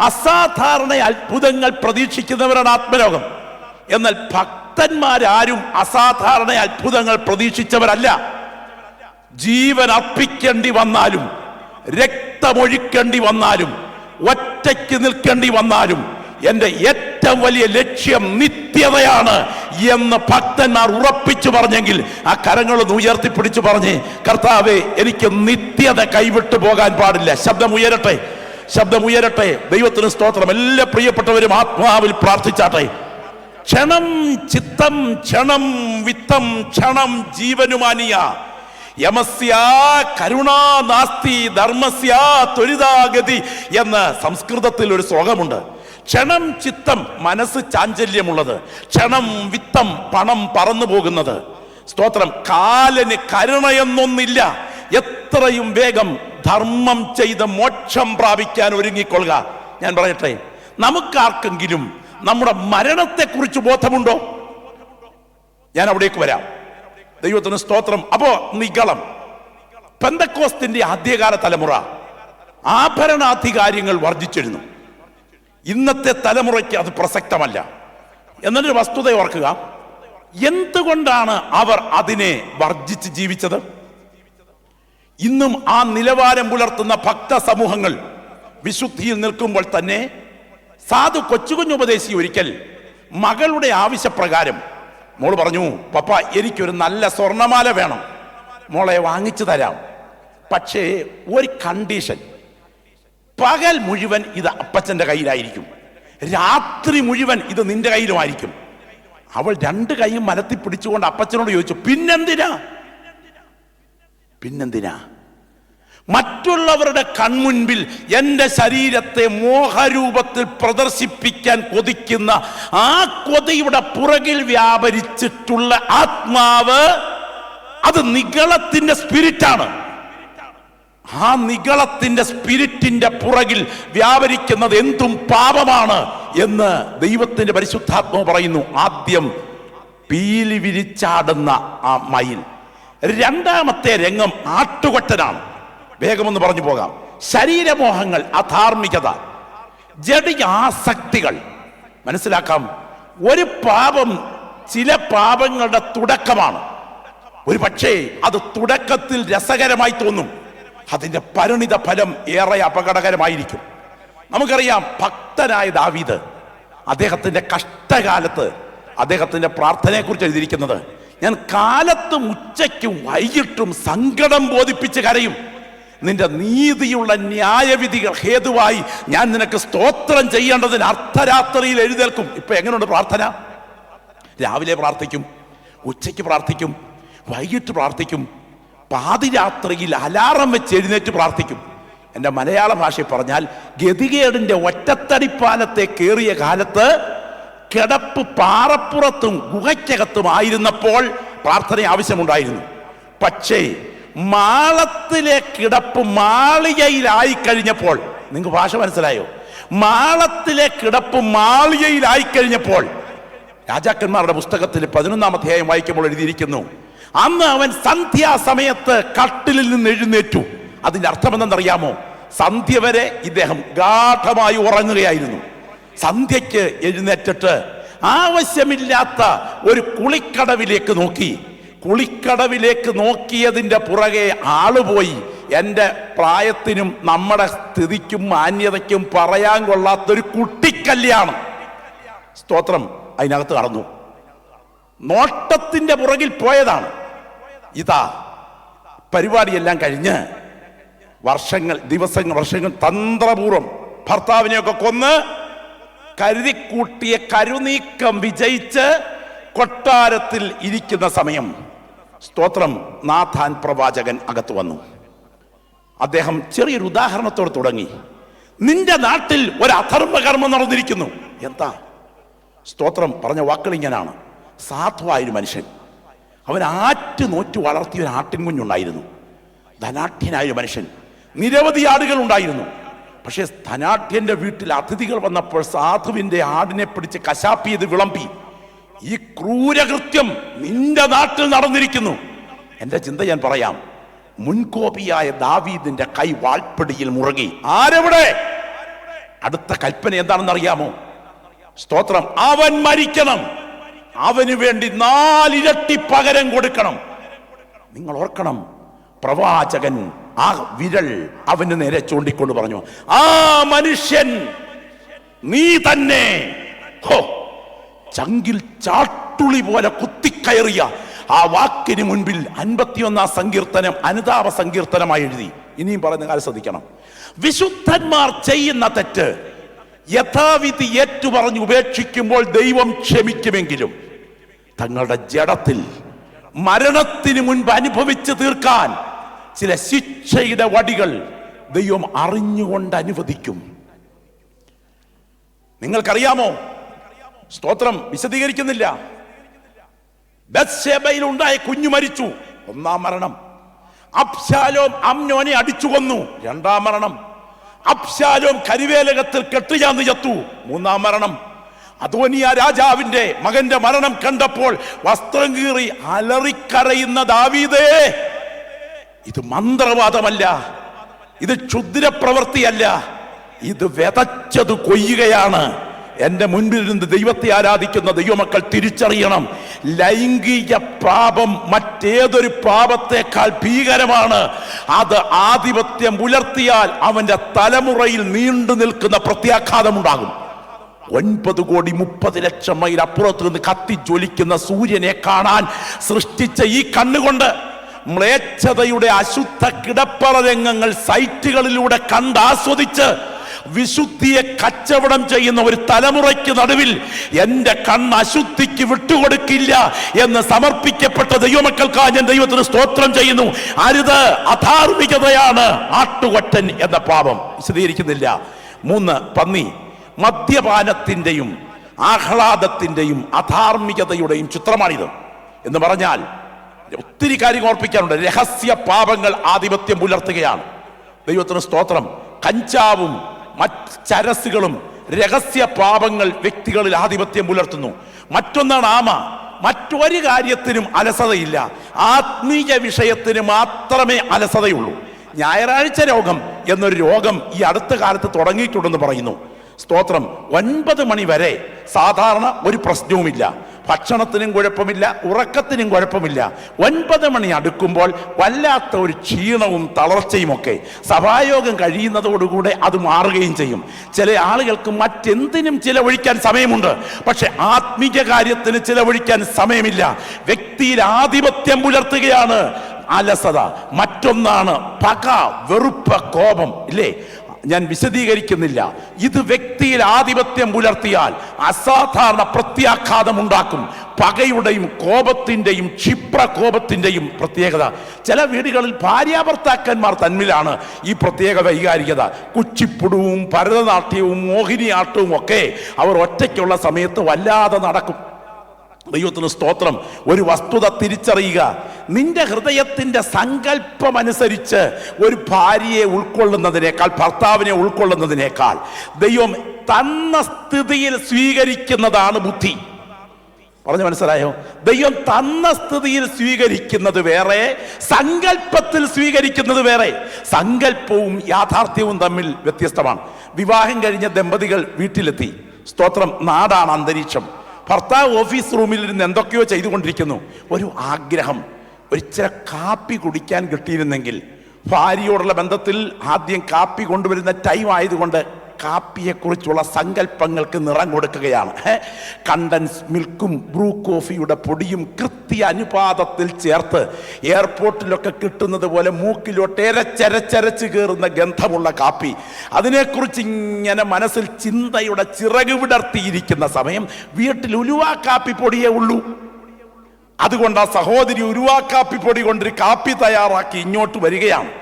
അസാധാരണ അത്ഭുതങ്ങൾ പ്രതീക്ഷിക്കുന്നവരാണ് ആത്മലോകം. എന്നാൽ ഭക്തന്മാരാരും അസാധാരണ അത്ഭുതങ്ങൾ പ്രതീക്ഷിച്ചവരല്ല. ജീവൻ അർപ്പിക്കേണ്ടി വന്നാലും, രക്തമൊഴിക്കേണ്ടി വന്നാലും, ഒറ്റയ്ക്ക് നിൽക്കേണ്ടി വന്നാലും എൻ്റെ ഏറ്റവും വലിയ ലക്ഷ്യം നിത്യതയാണ് എന്ന് ഭക്തന്മാർ ഉറപ്പിച്ചു പറഞ്ഞെങ്കിൽ ആ കരങ്ങളൊന്ന് ഉയർത്തിപ്പിടിച്ചു പറഞ്ഞേ, കർത്താവേ, എനിക്ക് നിത്യത കൈവിട്ടു പോകാൻ പാടില്ല. ശബ്ദം ഉയരട്ടെ, ശബ്ദം ഉയരട്ടെ. ദൈവത്തിന് സ്തോത്രം. എല്ലാ പ്രിയപ്പെട്ടവരും ആത്മാവിൽ പ്രാർത്ഥിച്ചാട്ടെ. ക്ഷണം ചിത്തം ക്ഷണം വിത്തം ക്ഷണം ജീവനുമാനിയ യമസ്യ കരുണാ നാസ്തി ധർമ്മസ്യ ത്വരിതാഗതി എന്ന് സംസ്കൃതത്തിൽ ഒരു ശ്ലോകമുണ്ട്. ക്ഷണം ചിത്തം മനസ്സ് ചാഞ്ചല്യമുള്ളത്, ക്ഷണം വിത്തം പണം പറന്നു പോകുന്നത്. സ്തോത്രം. കാലന് കരുണയെന്നൊന്നില്ല. എത്രയും വേഗം ധർമ്മം ചെയ്ത് മോക്ഷം പ്രാപിക്കാൻ ഒരുങ്ങിക്കൊള്ളുക. ഞാൻ പറയട്ടെ, നമുക്കാർക്കെങ്കിലും നമ്മുടെ മരണത്തെക്കുറിച്ച് ബോധമുണ്ടോ? ഞാൻ അവിടേക്ക് വരാം. ദൈവത്തിന് സ്തോത്രം. അപ്പോ നിഗളം, പെന്തക്കോസ്തിന്റെ ആദ്യകാല തലമുറ ആഭരണാധികാരങ്ങൾ വർജിച്ചിരുന്നു. ഇന്നത്തെ തലമുറയ്ക്ക് അത് പ്രസക്തമല്ല എന്നൊരു വസ്തുത ഓർക്കുക. എന്തുകൊണ്ടാണ് അവർ അതിനെ വർജിച്ച് ജീവിച്ചത്? ഇന്നും ആ നിലവാരം പുലർത്തുന്ന ഭക്ത സമൂഹങ്ങൾ വിശുദ്ധിയിൽ നിൽക്കുമ്പോൾ തന്നെ സാധു കൊച്ചുകുഞ്ഞുപദേശി ഒരിക്കൽ മകളുടെ ആവശ്യപ്രകാരം മോള് പറഞ്ഞു, പപ്പ എനിക്കൊരു നല്ല സ്വർണമാല വേണം, മോളെ വാങ്ങിച്ചു തരാം, പക്ഷേ ഒരു കണ്ടീഷൻ, പകൽ മുഴുവൻ ഇത് അപ്പച്ചന്റെ കയ്യിലായിരിക്കും, രാത്രി മുഴുവൻ ഇത് നിന്റെ കയ്യിലുമായിരിക്കും. അവൾ രണ്ട് കൈയും മലത്തി പിടിച്ചുകൊണ്ട് അപ്പച്ചനോട് ചോദിച്ചു, പിന്നെന്തിനാ മറ്റുള്ളവരുടെ കൺമുൻപിൽ എൻ്റെ ശരീരത്തെ മോഹരൂപത്തിൽ പ്രദർശിപ്പിക്കാൻ കൊതിക്കുന്ന ആ കൊതിയുടെ പുറകിൽ വ്യാപരിച്ചിട്ടുള്ള ആത്മാവ്, അത് നിഗളത്തിന്റെ സ്പിരിറ്റാണ്. ആ നിഗളത്തിന്റെ സ്പിരിറ്റിന്റെ പുറകിൽ വ്യാപരിക്കുന്നത് എന്തും പാപമാണ് എന്ന് ദൈവത്തിന്റെ പരിശുദ്ധാത്മാവ് പറയുന്നു. ആദ്യം പീലി വിരിച്ചാടുന്ന ആ മയിൽ. രണ്ടാമത്തെ രംഗം ആട്ടുകൊറ്റനാണ്. വേഗമൊന്ന് പറഞ്ഞു പോകാം. ശരീരമോഹങ്ങൾ, അധാർമികത, ജഡിക ആസക്തികൾ. മനസ്സിലാക്കാം, ഒരു പാപം ചില പാപങ്ങളുടെ തുടക്കമാണ്. ഒരു പക്ഷേ അത് തുടക്കത്തിൽ രസകരമായി തോന്നും, അതിന്റെ പരിണിത ഫലം ഏറെ അപകടകരമായിരിക്കും. നമുക്കറിയാം, ഭക്തനായ ദാവീദ് അദ്ദേഹത്തിന്റെ കഷ്ടകാലത്ത് അദ്ദേഹത്തിന്റെ പ്രാർത്ഥനയെക്കുറിച്ച് എഴുതിയിരിക്കുന്നത്, ഞാൻ കാലത്തും ഉച്ചയ്ക്കും വൈകിട്ടും സങ്കടം ബോധിപ്പിച്ച് കരയും, നിന്റെ നീതിയുള്ള ന്യായവിധികൾ ഹേതുവായി ഞാൻ നിനക്ക് സ്തോത്രം ചെയ്യേണ്ടതിന് അർദ്ധരാത്രിയിൽ എഴുന്നേൽക്കും. ഇപ്പൊ എങ്ങനെയുണ്ട് പ്രാർത്ഥന? രാവിലെ പ്രാർത്ഥിക്കും, ഉച്ചയ്ക്ക് പ്രാർത്ഥിക്കും, വൈകിട്ട് പ്രാർത്ഥിക്കും, പാതിരാത്രിയിൽ അലാറം വെച്ച് എഴുന്നേറ്റ് പ്രാർത്ഥിക്കും. എൻ്റെ മലയാള ഭാഷയിൽ പറഞ്ഞാൽ, ഗതികേടിന്റെ ഒറ്റത്തടിപ്പാലത്തെ കയറിയ കാലത്ത് കിടപ്പ് പാറപ്പുറത്തും ഗുഹയ്ക്കകത്തും ആയിരുന്നപ്പോൾ പ്രാർത്ഥന ആവശ്യമുണ്ടായിരുന്നു. പക്ഷേ മാളത്തിലെ കിടപ്പ് മാളികയിലായി കഴിഞ്ഞപ്പോൾ, നിങ്ങൾക്ക് ഭാഷ മനസ്സിലായോ? മാളത്തിലെ കിടപ്പ് മാളികയിലായി കഴിഞ്ഞപ്പോൾ, രാജാക്കന്മാരുടെ പുസ്തകത്തിൽ 11-ാം അധ്യായം വായിക്കുമ്പോൾ എഴുതിയിരിക്കുന്നു, അന്ന് അവൻ സന്ധ്യാസമയത്ത് കട്ടിലിൽ നിന്ന് എഴുന്നേറ്റു. അതിന്റെ അർത്ഥം എന്തെന്നറിയാമോ? സന്ധ്യ വരെ ഇദ്ദേഹം ഗാഠമായി ഉറങ്ങുകയായിരുന്നു. സന്ധ്യയ്ക്ക് എഴുന്നേറ്റിട്ട് ആവശ്യമില്ലാത്ത ഒരു കുളിക്കടവിലേക്ക് നോക്കി. കുളിക്കടവിലേക്ക് നോക്കിയതിൻ്റെ പുറകെ ആളുപോയി. എൻ്റെ പ്രായത്തിനും നമ്മുടെ സ്ഥിതിക്കും മാന്യതയ്ക്കും പറയാൻ കൊള്ളാത്തൊരു കുട്ടിക്കല്യാണം. സ്തോത്രം. അതിനകത്ത് കടന്നു. നോട്ടത്തിന്റെ പുറകിൽ പോയതാണ്. ഇതാ പരിപാടിയെല്ലാം കഴിഞ്ഞ് വർഷങ്ങൾ തന്ത്രപൂർവം ഭർത്താവിനെയൊക്കെ കൊന്ന് കരുതിക്കൂട്ടിയ കരുനീക്കം വിജയിച്ച് കൊട്ടാരത്തിൽ ഇരിക്കുന്ന സമയം, സ്തോത്രം, നാഥാൻ പ്രവാചകൻ അകത്ത് വന്നു. അദ്ദേഹം ചെറിയൊരു ഉദാഹരണത്തോട് തുടങ്ങി. നിന്റെ നാട്ടിൽ ഒരു അധർമ്മകർമ്മം നടന്നിരിക്കുന്നു. എന്താ? സ്തോത്രം. പറഞ്ഞ വാക്കുകൾ ഇങ്ങനാണ്. സാധുവായൊരു മനുഷ്യൻ, അവൻ ആറ്റ് നോറ്റു വളർത്തിയ ഒരു ആട്ടിൻ കുഞ്ഞുണ്ടായിരുന്നു. ധനാഢ്യനായൊരു മനുഷ്യൻ, നിരവധി ആടുകൾ ഉണ്ടായിരുന്നു. പക്ഷേ ധനാഢ്യന്റെ വീട്ടിൽ അതിഥികൾ വന്നപ്പോൾ സാധുവിന്റെ ആടിനെ പിടിച്ച് കശാപ്പ് ചെയ്ത് വിളമ്പി. ഈ ക്രൂരകൃത്യം നിന്റെ നാട്ടിൽ നടന്നിരിക്കുന്നു. എന്റെ ചിന്ത ഞാൻ പറയാം. മുൻകോപിയായ ദാവീദിന്റെ കൈ വാൾപ്പിടിയിൽ മുറുകി. ആരെവിടെ? അടുത്ത കൽപ്പന എന്താണെന്ന് അറിയാമോ? സ്തോത്രം. അവൻ മരിക്കണം, അവന് വേണ്ടി 4 ഇരട്ടി പകരം കൊടുക്കണം. നിങ്ങൾ ഓർക്കണം, പ്രവാചകൻ ആ വിരൽ അവന് നേരെ ചൂണ്ടിക്കൊണ്ട് പറഞ്ഞു, ആ മനുഷ്യൻ നീ തന്നെ. ഹോ, ചങ്കിൽ ചാട്ടുളി പോലെ കുത്തിക്കയറിയ ആ വാക്കിന് മുൻപിൽ 51-ാം സങ്കീർത്തനം അനുതാപ സങ്കീർത്തനമായി എഴുതി. ഇനിയും പറയുന്ന കാര്യം ശ്രദ്ധിക്കണം. വിശുദ്ധന്മാർ ചെയ്യുന്ന തെറ്റ് യഥാവിധി ഏറ്റുപറഞ്ഞ് ഉപേക്ഷിക്കുമ്പോൾ ദൈവം ക്ഷമിക്കുമെങ്കിലും തങ്ങളുടെ ജഡത്തിൽ മരണത്തിന് മുൻപ് അനുഭവിച്ച് തീർക്കാൻ ചില ശിക്ഷയുടെ വടികൾ ദൈവം അറിഞ്ഞുകൊണ്ട് അനുവദിക്കും. നിങ്ങൾക്കറിയാമോ? സ്തോത്രം, വിശദീകരിക്കുന്നില്ല. ബത്ശേബയിൽ ഉണ്ടായ കുഞ്ഞു മരിച്ചു, ഒന്നാം മരണം. അബ്ശാലോം അമ്നോനെ അടിച്ചു കൊന്നു, രണ്ടാം മരണം. അബ്ശാലോം കരിവേലകത്തിൽ കെട്ടുചാന്ന് ചത്തു, മൂന്നാം മരണം. അദോനിയ രാജാവിന്റെ മകന്റെ മരണം കണ്ടപ്പോൾ വസ്ത്രം കീറി അലറിക്കരയുന്ന ദാവീദേ, ഇത് മന്ത്രവാദമല്ല, ഇത് ക്ഷുദ്രപ്രവൃത്തിയല്ല, ഇത് വിതച്ചത് കൊയ്യുകയാണ്. എന്റെ മുൻപിലിരുന്ന് ദൈവത്തെ ആരാധിക്കുന്ന ദൈവമക്കൾ തിരിച്ചറിയണം, ലൈംഗിക പാപം മറ്റേതൊരു പാപത്തെക്കാൾ ഭീകരമാണ്. അത് ആധിപത്യം പുലർത്തിയാൽ അവന്റെ തലമുറയിൽ നീണ്ടു നിൽക്കുന്ന പ്രത്യാഘാതമുണ്ടാകും. 9,30,00,000 മൈൽ അപ്പുറത്ത് നിന്ന് കത്തിജ്വലിക്കുന്ന സൂര്യനെ കാണാൻ സൃഷ്ടിച്ച ഈ കണ്ണുകൊണ്ട് മ്ലേച്ഛതയുടെ അശുദ്ധ കിടപ്പറ രംഗങ്ങൾ സൈറ്റുകളിലൂടെ കണ്ടാസ്വദിച്ച് വിശുദ്ധിയെ കച്ചവടം ചെയ്യുന്ന ഒരു തലമുറയ്ക്ക് നടുവിൽ എന്റെ കണ്ണ് അശുദ്ധിക്ക് വിട്ടുകൊടുക്കില്ല എന്ന് സമർപ്പിക്കപ്പെട്ട ദൈവമക്കൾക്കായി ഞാൻ ദൈവത്തിന് സ്തോത്രം ചെയ്യുന്നു. അരുത്, അധാർമികതയാണ് ആട്ടുകൊറ്റൻ എന്ന പാപം. വിശദീകരിക്കുന്നില്ല. 3, പന്നി. മദ്യപാനത്തിന്റെയും ആഹ്ലാദത്തിന്റെയും അധാർമികതയുടെയും ചിത്രമാണിത്. എന്ന് പറഞ്ഞാൽ ഒത്തിരി കാര്യങ്ങൾ ഓർപ്പിക്കാനുണ്ട്. രഹസ്യ പാപങ്ങൾ ആധിപത്യം പുലർത്തുകയാണ്. ദൈവത്തിന് സ്തോത്രം. കഞ്ചാവും മറ്റ് ചരസുകളും രഹസ്യ പാപങ്ങൾ വ്യക്തികളിൽ ആധിപത്യം പുലർത്തുന്നു. മറ്റൊന്നാണ് ആമ. മറ്റൊരു കാര്യത്തിനും അലസതയില്ല, ആത്മീയ വിഷയത്തിന് മാത്രമേ അലസതയുള്ളൂ. ഞായറാഴ്ച രോഗം എന്നൊരു രോഗം ഈ അടുത്ത കാലത്ത് തുടങ്ങിയിട്ടുണ്ടെന്ന് പറയുന്നു. സ്തോത്രം. 9 മണി വരെ സാധാരണ ഒരു പ്രശ്നവുമില്ല, ഭക്ഷണത്തിനും കുഴപ്പമില്ല, ഉറക്കത്തിനും കുഴപ്പമില്ല. 9 മണി അടുക്കുമ്പോൾ വല്ലാത്ത ഒരു ക്ഷീണവും തളർച്ചയും ഒക്കെ. സഭായോഗം കഴിയുന്നതോടുകൂടെ അത് മാറുകയും ചെയ്യും. ചില ആളുകൾക്ക് മറ്റെന്തിനും ചിലവഴിക്കാൻ സമയമുണ്ട്, പക്ഷെ ആത്മീയ കാര്യത്തിന് ചിലവഴിക്കാൻ സമയമില്ല. വ്യക്തിയിൽ ആധിപത്യം പുലർത്തുകയാണ് അലസത. മറ്റൊന്നാണ് പക, വെറുപ്പ്, കോപം. ഇല്ലേ? ഞാൻ വിശദീകരിക്കുന്നില്ല. ഇത് വ്യക്തിയിൽ ആധിപത്യം പുലർത്തിയാൽ അസാധാരണ പ്രത്യാഘാതം ഉണ്ടാക്കും. പകയുടെയും കോപത്തിന്റെയും ക്ഷിപ്രകോപത്തിന്റെയും പ്രത്യേകത. ചില വീടുകളിൽ ഭാര്യാഭർത്താക്കന്മാർ തമ്മിലാണ് ഈ പ്രത്യേക വൈകാരികത. കുച്ചിപ്പുടവും ഭരതനാട്യവും മോഹിനിയാട്ടവും ഒക്കെ അവർ ഒറ്റയ്ക്കുള്ള സമയത്ത് വല്ലാതെ നടക്കും. ദൈവത്തിന് സ്തോത്രം. ഒരു വസ്തുത തിരിച്ചറിയുക. നിന്റെ ഹൃദയത്തിന്റെ സങ്കല്പമനുസരിച്ച് ഒരു ഭാര്യയെ ഉൾക്കൊള്ളുന്നതിനേക്കാൾ, ഭർത്താവിനെ ഉൾക്കൊള്ളുന്നതിനേക്കാൾ ദൈവം തന്ന സ്ഥിതിയിൽ സ്വീകരിക്കുന്നതാണ് ബുദ്ധി. പറഞ്ഞു മനസ്സിലായോ? ദൈവം തന്ന സ്ഥിതിയിൽ സ്വീകരിക്കുന്നത് വേറെ, സങ്കല്പത്തിൽ സ്വീകരിക്കുന്നത് വേറെ. സങ്കല്പവും യാഥാർത്ഥ്യവും തമ്മിൽ വ്യത്യസ്തമാണ്. വിവാഹം കഴിഞ്ഞ ദമ്പതികൾ വീട്ടിലെത്തി. സ്തോത്രം. നാടാണ് അന്തരീക്ഷം. ഭർത്താവ് ഓഫീസ് റൂമിൽ ഇരുന്ന് എന്തൊക്കെയോ ചെയ്തുകൊണ്ടിരിക്കുന്നു. ഒരു ആഗ്രഹം, ഒരിച്ചിരി കാപ്പി കുടിക്കാൻ കിട്ടിയിരുന്നെങ്കിൽ. ഭാര്യയോടുള്ള ബന്ധത്തിൽ ആദ്യം കാപ്പി കൊണ്ടുവരുന്ന ടൈം ആയതുകൊണ്ട് കാപ്പിയെക്കുറിച്ചുള്ള സങ്കല്പങ്ങൾക്ക് നിറം കൊടുക്കുകയാണ്. കണ്ടൻസ് മിൽക്കും ബ്രൂ കോഫിയുടെ പൊടിയും കൃത്യ അനുപാതത്തിൽ ചേർത്ത് എയർപോർട്ടിലൊക്കെ കിട്ടുന്നത് പോലെ മൂക്കിലോട്ട് എരച്ചരച്ചരച്ച് കയറുന്ന ഗന്ധമുള്ള കാപ്പി. അതിനെക്കുറിച്ച് ഇങ്ങനെ മനസ്സിൽ ചിന്തയുടെ ചിറക് വിടർത്തിയിരിക്കുന്ന സമയം വീട്ടിൽ ഉലുവാ കാപ്പി പൊടിയേ ഉള്ളൂ. അതുകൊണ്ട് ആ സഹോദരി ഉലുവാ കാപ്പി പൊടി കൊണ്ടൊരു കാപ്പി തയ്യാറാക്കി ഇങ്ങോട്ട് വരികയാണ്.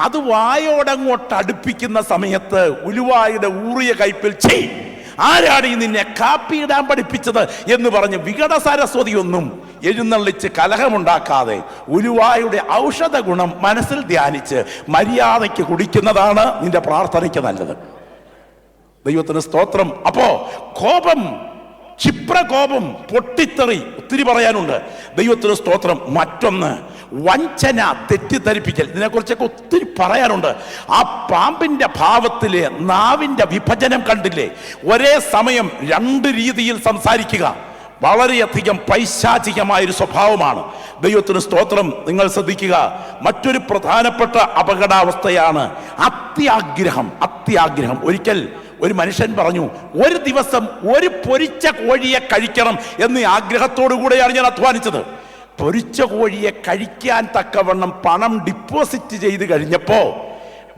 അത് വായോടങ്ങോട്ട് അടുപ്പിക്കുന്ന സമയത്ത് ഉലുവായുടെ ഊറിയ കയ്പിൽ ആരാണ് ഈ നിന്നെ കാപ്പി ഇടാൻ പഠിപ്പിച്ചത് എന്ന് പറഞ്ഞ് വികട സരസ്വതിയൊന്നും എഴുന്നള്ളിച്ച് കലഹമുണ്ടാക്കാതെ ഉലുവായുടെ ഔഷധ ഗുണം മനസ്സിൽ ധ്യാനിച്ച് മര്യാദയ്ക്ക് കുടിക്കുന്നതാണ് നിന്റെ പ്രാർത്ഥനയ്ക്ക് നല്ലത്. ദൈവത്തിന് സ്തോത്രം. അപ്പോ കോപം, ക്ഷിപ്രകോപം, പൊട്ടിത്തെറി ഒത്തിരി പറയാനുണ്ട്. ദൈവത്തിന് സ്തോത്രം. മറ്റൊന്ന് വഞ്ചന, തെറ്റിദ്ധരിപ്പിക്കൽ. ഇതിനെക്കുറിച്ചൊക്കെ ഒത്തിരി പറയാനുണ്ട്. ആ പാമ്പിന്റെ ഭാവത്തിലെ നാവിന്റെ വിഭജനം കണ്ടില്ലേ? ഒരേ സമയം 2 രീതിയിൽ സംസാരിക്കുക വളരെയധികം പൈശാചികമായൊരു സ്വഭാവമാണ്. ദൈവത്തിന് സ്തോത്രം. നിങ്ങൾ ശ്രദ്ധിക്കുക. മറ്റൊരു പ്രധാനപ്പെട്ട അപകടാവസ്ഥയാണ് അത്യാഗ്രഹം. അത്യാഗ്രഹം. ഒരിക്കൽ ഒരു മനുഷ്യൻ പറഞ്ഞു, ഒരു ദിവസം ഒരു പൊരിച്ച കോഴിയെ കഴിക്കണം എന്ന ആഗ്രഹത്തോടു കൂടെയാണ് ഞാൻ അധ്വാനിച്ചത്. പൊരിച്ച കോഴിയെ കഴിക്കാൻ തക്കവണ്ണം പണം ഡിപ്പോസിറ്റ് ചെയ്ത് കഴിഞ്ഞപ്പോ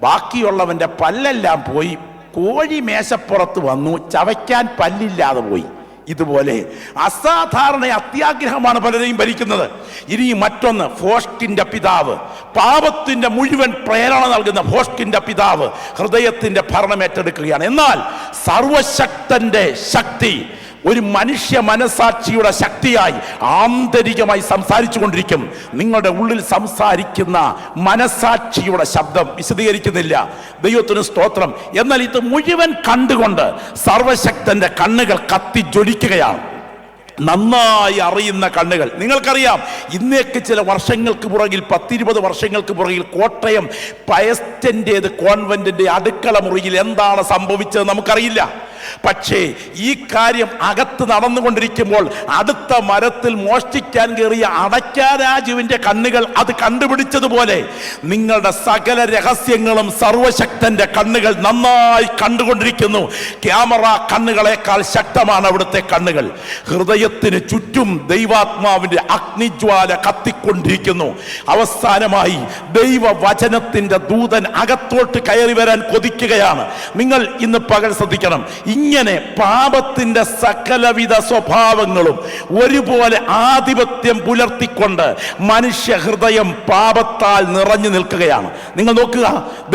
ബാക്കിയുള്ളവന്റെ പല്ലെല്ലാം പോയി കോഴി മേശപ്പുറത്ത് വന്നു, ചവയ്ക്കാൻ പല്ലില്ലാതെ പോയി. ഇതുപോലെ അസാധാരണ അത്യാഗ്രഹമാണ് പലരെയും ഭരിക്കുന്നത്. ഇനി മറ്റൊന്ന്, ഭോഷ്കിന്റെ പിതാവ്, പാപത്തിന്റെ മുഴുവൻ പ്രേരണ നൽകുന്ന ഭോഷ്കിന്റെ പിതാവ് ഹൃദയത്തിന്റെ ഭരണം ഏറ്റെടുക്കുകയാണ്. എന്നാൽ സർവശക്തന്റെ ശക്തി ഒരു മനുഷ്യ മനസാക്ഷിയുടെ ശക്തിയായി ആന്തരികമായി സംസാരിച്ചു കൊണ്ടിരിക്കും. നിങ്ങളുടെ ഉള്ളിൽ സംസാരിക്കുന്ന മനസാക്ഷിയുടെ ശബ്ദം വിശദീകരിക്കുന്നില്ല. ദൈവത്തിന് സ്തോത്രം. എന്നാൽ ഇത് മുഴുവൻ കണ്ടുകൊണ്ട് സർവശക്തന്റെ കണ്ണുകൾ കത്തി ജ്വലിക്കുകയാണ്. നന്നായി അറിയുന്ന കണ്ണുകൾ. നിങ്ങൾക്കറിയാം, ഇന്നേക്ക് ചില വർഷങ്ങൾക്ക് പുറകിൽ, 10-20 വർഷങ്ങൾക്ക് പുറകിൽ കോട്ടയം പയസ്റ്റന്റേത് കോൺവെന്റിന്റെ അടുക്കള മുറിയിൽ എന്താണ് സംഭവിച്ചത് നമുക്കറിയില്ല. പക്ഷേ ഈ കാര്യം അകത്ത് നടന്നുകൊണ്ടിരിക്കുമ്പോൾ അടുത്ത മരത്തിൽ മോഷ്ടിക്കാൻ കയറിയ അടയ്ക്കാരാജുവിന്റെ കണ്ണുകൾ അത് കണ്ടുപിടിച്ചതുപോലെ നിങ്ങളുടെ സകല രഹസ്യങ്ങളും സർവശക്തന്റെ കണ്ണുകൾ നന്നായി കണ്ടുകൊണ്ടിരിക്കുന്നു. ക്യാമറ കണ്ണുകളെക്കാൾ ശക്തമാണ് അവിടുത്തെ കണ്ണുകൾ. ഹൃദയത്തിന് ചുറ്റും ദൈവാത്മാവിന്റെ അഗ്നിജ്വാല കത്തിക്കൊണ്ടിരിക്കുന്നു. അവസാനമായി ദൈവവചനത്തിന്റെ ദൂതൻ അകത്തോട്ട് കയറി വരാൻ കൊതിക്കുകയാണ്. നിങ്ങൾ ഇന്ന് പകൽ ശ്രദ്ധിക്കണം. ഇങ്ങനെ പാപത്തിന്റെ സകലവിധ സ്വഭാവങ്ങളും ഒരുപോലെ ആധിപത്യം പുലർത്തിക്കൊണ്ട് മനുഷ്യ ഹൃദയം പാപത്താൽ നിറഞ്ഞു നിൽക്കുകയാണ്. നിങ്ങൾ നോക്കുക,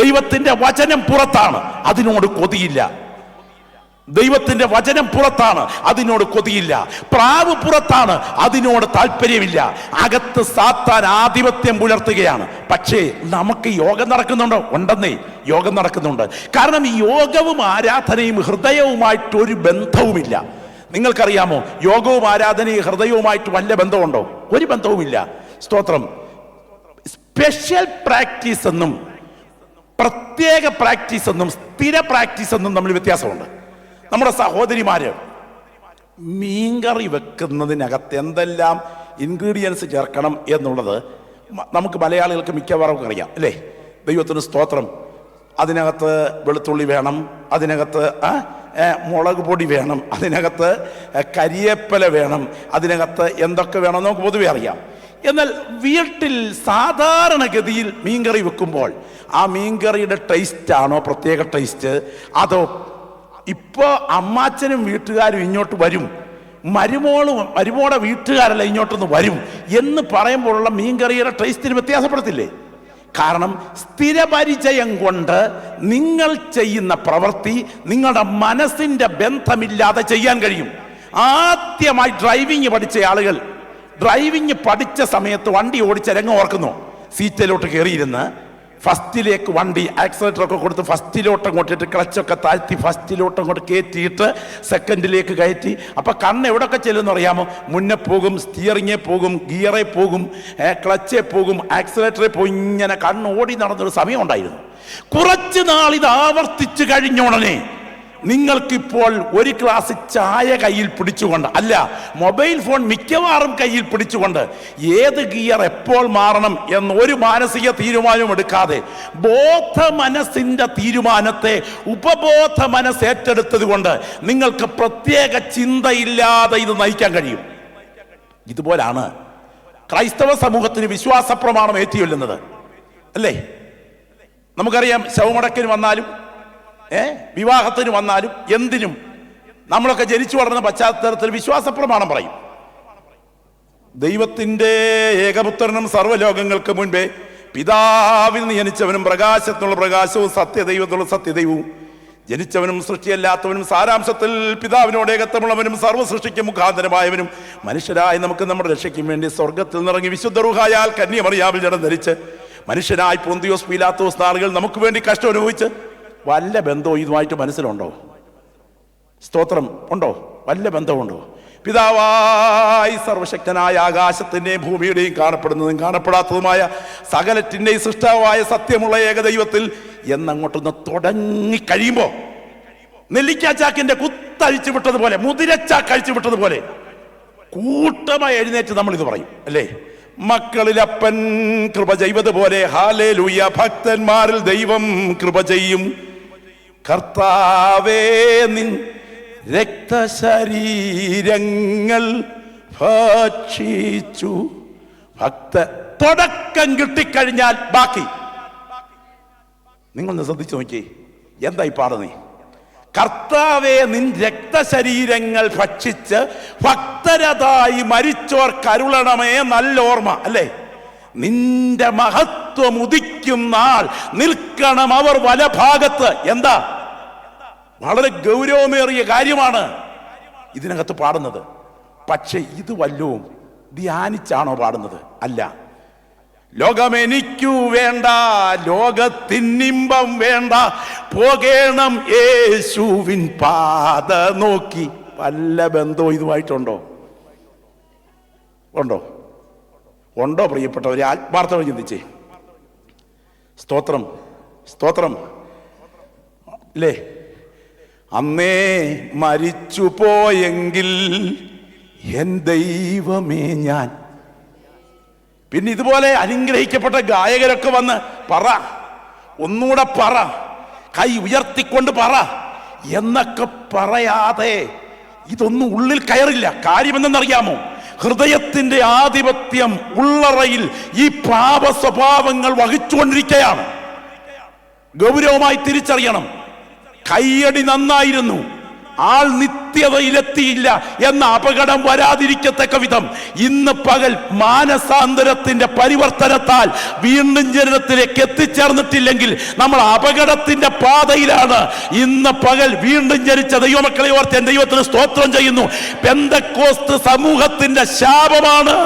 ദൈവത്തിന്റെ വചനം പുറത്താണ്, അതിനോട് കൊതിയില്ല. ദൈവത്തിന്റെ വചനം പുറത്താണ്, അതിനോട് കൊതിയില്ല. പ്രാവ് പുറത്താണ്, അതിനോട് താല്പര്യമില്ല. അകത്ത് സാത്താൻ ആധിപത്യം പുലർത്തുകയാണ്. പക്ഷേ നമുക്ക് യോഗം നടക്കുന്നുണ്ടോ? ഉണ്ടെന്നേ, യോഗം നടക്കുന്നുണ്ട്. കാരണം ഈ യോഗവും ആരാധനയും ഹൃദയവുമായിട്ടൊരു ബന്ധവുമില്ല. നിങ്ങൾക്കറിയാമോ, യോഗവും ആരാധനയും ഹൃദയവുമായിട്ട് വല്ല ബന്ധമുണ്ടോ? ഒരു ബന്ധവുമില്ല. സ്തോത്രം. സ്പെഷ്യൽ പ്രാക്ടീസ് എന്നും പ്രത്യേക പ്രാക്ടീസ് എന്നും സ്ഥിര പ്രാക്ടീസ് എന്നും തമ്മിൽ വ്യത്യാസമുണ്ട്. നമ്മുടെ സഹോദരിമാര് മീൻകറി വെക്കുന്നതിനകത്ത് എന്തെല്ലാം ഇൻഗ്രീഡിയൻസ് ചേർക്കണം എന്നുള്ളത് നമുക്ക് മലയാളികൾക്ക് മിക്കവാറും അറിയാം, അല്ലേ? ദൈവത്തിന് സ്തോത്രം. അതിനകത്ത് വെളുത്തുള്ളി വേണം, അതിനകത്ത് മുളക് പൊടി വേണം, അതിനകത്ത് കരിയേപ്പില വേണം, അതിനകത്ത് എന്തൊക്കെ വേണം നമുക്ക് പൊതുവെ അറിയാം. എന്നാൽ വീട്ടിൽ സാധാരണഗതിയിൽ മീൻകറി വെക്കുമ്പോൾ ആ മീൻകറിയുടെ ടേസ്റ്റ് ആണോ പ്രത്യേക ടേസ്റ്റ്? അതോ ഇപ്പോൾ അമ്മാച്ചനും വീട്ടുകാരും ഇങ്ങോട്ട് വരും, മരുമോടെ വീട്ടുകാരല്ല ഇങ്ങോട്ടൊന്ന് വരും എന്ന് പറയുമ്പോഴുള്ള മീൻകറിയുടെ ടേസ്റ്റിന് വ്യത്യാസപ്പെടത്തില്ലേ? കാരണം സ്ഥിരപരിചയം കൊണ്ട് നിങ്ങൾ ചെയ്യുന്ന പ്രവൃത്തി നിങ്ങളുടെ മനസ്സിന്റെ ബന്ധമില്ലാതെ ചെയ്യാൻ കഴിയും. ആദ്യമായി ഡ്രൈവിംഗ് പഠിച്ച ആളുകൾ ഡ്രൈവിംഗ് പഠിച്ച സമയത്ത് വണ്ടി ഓടിച്ച രംഗം ഓർക്കുന്നു. സീറ്റിലോട്ട് കയറിയിരുന്ന് ഫസ്റ്റിലേക്ക് വണ്ടി ആക്സിലേറ്ററൊക്കെ കൊടുത്ത് ഫസ്റ്റിലോട്ട് അങ്ങോട്ടിട്ട് ക്ലച്ചൊക്കെ താഴ്ത്തി ഫസ്റ്റിലോട്ട് അങ്ങോട്ട് കയറ്റിയിട്ട് സെക്കൻഡിലേക്ക് കയറ്റി. അപ്പം കണ്ണ് എവിടെയൊക്കെ ചെല്ലുമെന്ന് അറിയാമോ? മുന്നേ പോകും, സ്റ്റിയറിങ്ങേ പോകും, ഗിയറേ പോകും, ക്ലച്ചേ പോകും, ആക്സിലേറ്ററെ പോയി ഇങ്ങനെ കണ്ണ് ഓടി നടന്നൊരു സമയം ഉണ്ടായിരുന്നു. കുറച്ച് നാൾ ഇത് ആവർത്തിച്ച് കഴിഞ്ഞോടനെ നിങ്ങൾക്കിപ്പോൾ ഒരു ഗ്ലാസ് ചായ കയ്യിൽ പിടിച്ചുകൊണ്ട്, അല്ല മൊബൈൽ ഫോൺ മിക്കവാറും കയ്യിൽ പിടിച്ചുകൊണ്ട് ഏത് ഗിയർ എപ്പോൾ മാറണം എന്നൊരു മാനസിക തീരുമാനവും എടുക്കാതെ ബോധ മനസ്സിന്റെ തീരുമാനത്തെ ഉപബോധ മനസ്സ് ഏറ്റെടുത്തത് കൊണ്ട് നിങ്ങൾക്ക് പ്രത്യേക ചിന്തയില്ലാതെ ഇത് നയിക്കാൻ കഴിയും. ഇതുപോലാണ് ക്രൈസ്തവ സമൂഹത്തിന് വിശ്വാസ പ്രമാണം ഏറ്റിയൊല്ലുന്നത്, അല്ലേ? നമുക്കറിയാം, ശവമടക്കിന് വന്നാലും വിവാഹത്തിന് വന്നാലും എന്തിനും നമ്മളൊക്കെ ജനിച്ചു വളർന്ന പശ്ചാത്തലത്തിൽ വിശ്വാസ പ്രമാണം പറയും. ദൈവത്തിന്റെ ഏകപുത്രനും സർവ്വലോകങ്ങൾക്ക് മുൻപേ പിതാവിൽ നിന്ന് ജനിച്ചവനും പ്രകാശത്തിനുള്ള പ്രകാശവും സത്യദൈവത്തിനുള്ള സത്യദൈവവും ജനിച്ചവനും സൃഷ്ടിയല്ലാത്തവനും സാരാംശത്തിൽ പിതാവിനോട് ഏകത്വമുള്ളവനും സർവ്വ സൃഷ്ടിക്ക് മുഖാന്തരമായവനും മനുഷ്യരായി നമുക്ക് നമ്മുടെ രക്ഷയ്ക്കും വേണ്ടി സ്വർഗത്തിൽ നിന്നിറങ്ങി വിശുദ്ധ റൂഹായാൽ കന്യമറിയാവിൽ ജഡം ധരിച്ച് മനുഷ്യനായി പൊന്തിയോസ് പീലാത്തോസ് നാളുകൾ നമുക്ക് വേണ്ടി കഷ്ടം അനുഭവിച്ച് വല്ല ബന്ധവും ഇതുമായിട്ട് മനസ്സിലുണ്ടോ? സ്തോത്രം ഉണ്ടോ? വല്ല ബന്ധമുണ്ടോ? പിതാവായി സർവശക്തനായ ആകാശത്തിന്റെയും ഭൂമിയുടെയും കാണപ്പെടുന്നതും കാണപ്പെടാത്തതുമായ സകലത്തിന്റെയും സൃഷ്ടാവായ സത്യമുള്ള ഏകദൈവത്തിൽ എന്നങ്ങോട്ടൊന്ന് തുടങ്ങി കഴിയുമ്പോ നെല്ലിക്കാച്ചാക്കിന്റെ കുത്തഴിച്ചു വിട്ടതുപോലെ, മുതിരച്ചാക്ക് അഴിച്ചു വിട്ടതുപോലെ കൂട്ടമായി എഴുന്നേറ്റ് നമ്മൾ ഇത് പറയും, അല്ലേ? മക്കളിലപ്പൻ കൃപ ചെയ്തതുപോലെ ഹല്ലേലൂയ, ഭക്തന്മാരിൽ ദൈവം കൃപ ചെയ്യും. കർത്താവേ നിൻ രക്തശരീരങ്ങൾ ഭക്ഷിച്ചു. തുടക്കം കിട്ടിക്കഴിഞ്ഞാൽ ബാക്കി നിങ്ങൾ ശ്രദ്ധിച്ചു നോക്കി. എന്തായി പാടുന്നേ? കർത്താവെ, നിൻ രക്തശരീരങ്ങൾ ഭക്ഷിച്ച് ഭക്തരതായി മരിച്ചോർ കരുളണമേ നല്ലോർമ്മ. അല്ലേ? നിന്റെ മഹത്വം ഉദിക്കും നാൾ നിൽക്കണം അവർ വലഭാഗത്ത്. എന്താ? വളരെ ഗൗരവമേറിയ കാര്യമാണ് ഇതിനകത്ത് പാടുന്നത്. പക്ഷെ ഇത് വല്ലവും ധ്യാനിച്ചാണോ പാടുന്നത്? അല്ല. ലോകമെനിക്കു വേണ്ട, ലോകത്തിനിമ്പം വേണ്ട, പോകേണം യേശുവിൻ പാത നോക്കി. വല്ല ബന്ധവും ഇതുമായിട്ടുണ്ടോ? ഉണ്ടോ? ഉണ്ടോ പ്രിയപ്പെട്ടവരെ? ആത്മാർത്ഥമായി ചിന്തിച്ചേ. സ്തോത്രം, സ്തോത്രം. അല്ലേ? അന്നേ മരിച്ചു പോയെങ്കിൽ എൻ ദൈവമേ ഞാൻ. പിന്നെ ഇതുപോലെ അനുഗ്രഹിക്കപ്പെട്ട ഗായകരൊക്കെ വന്ന് പറ, ഒന്നുകൂടെ പറ, കൈ ഉയർത്തിക്കൊണ്ട് പറ എന്നൊക്കെ പറയാതെ ഇതൊന്നും ഉള്ളിൽ കയറില്ല. കാര്യമെന്നറിയാമോ? ഹൃദയത്തിന്റെ ആധിപത്യം ഉള്ളറയിൽ ഈ പാപ സ്വഭാവങ്ങൾ വഹിച്ചുകൊണ്ടിരിക്കുകയാണ്. ഗൗരവമായി തിരിച്ചറിയണം. കയ്യടി നന്നായിരുന്നു, ആൾ നിത്യതയിലെത്തിയില്ല എന്ന അപകടം വരാതിരിക്കത്തക്ക വിധം ഇന്ന് പകൽ മാനസാന്തരത്തിന്റെ പരിവർത്തനത്താൽ വീണ്ടും ജനനത്തിലേക്ക് എത്തിച്ചേർന്നിട്ടില്ലെങ്കിൽ നമ്മൾ അപകടത്തിന്റെ പാതയിലാണ്. ഇന്ന് പകൽ വീണ്ടും ജനിച്ച ദൈവമക്കളെ ഓർത്ത് ഞാൻ ദൈവത്തിന് സ്തോത്രം ചെയ്യുന്നു. പെന്തക്കോസ്ത് സമൂഹത്തിന്റെ ശാപമാണ്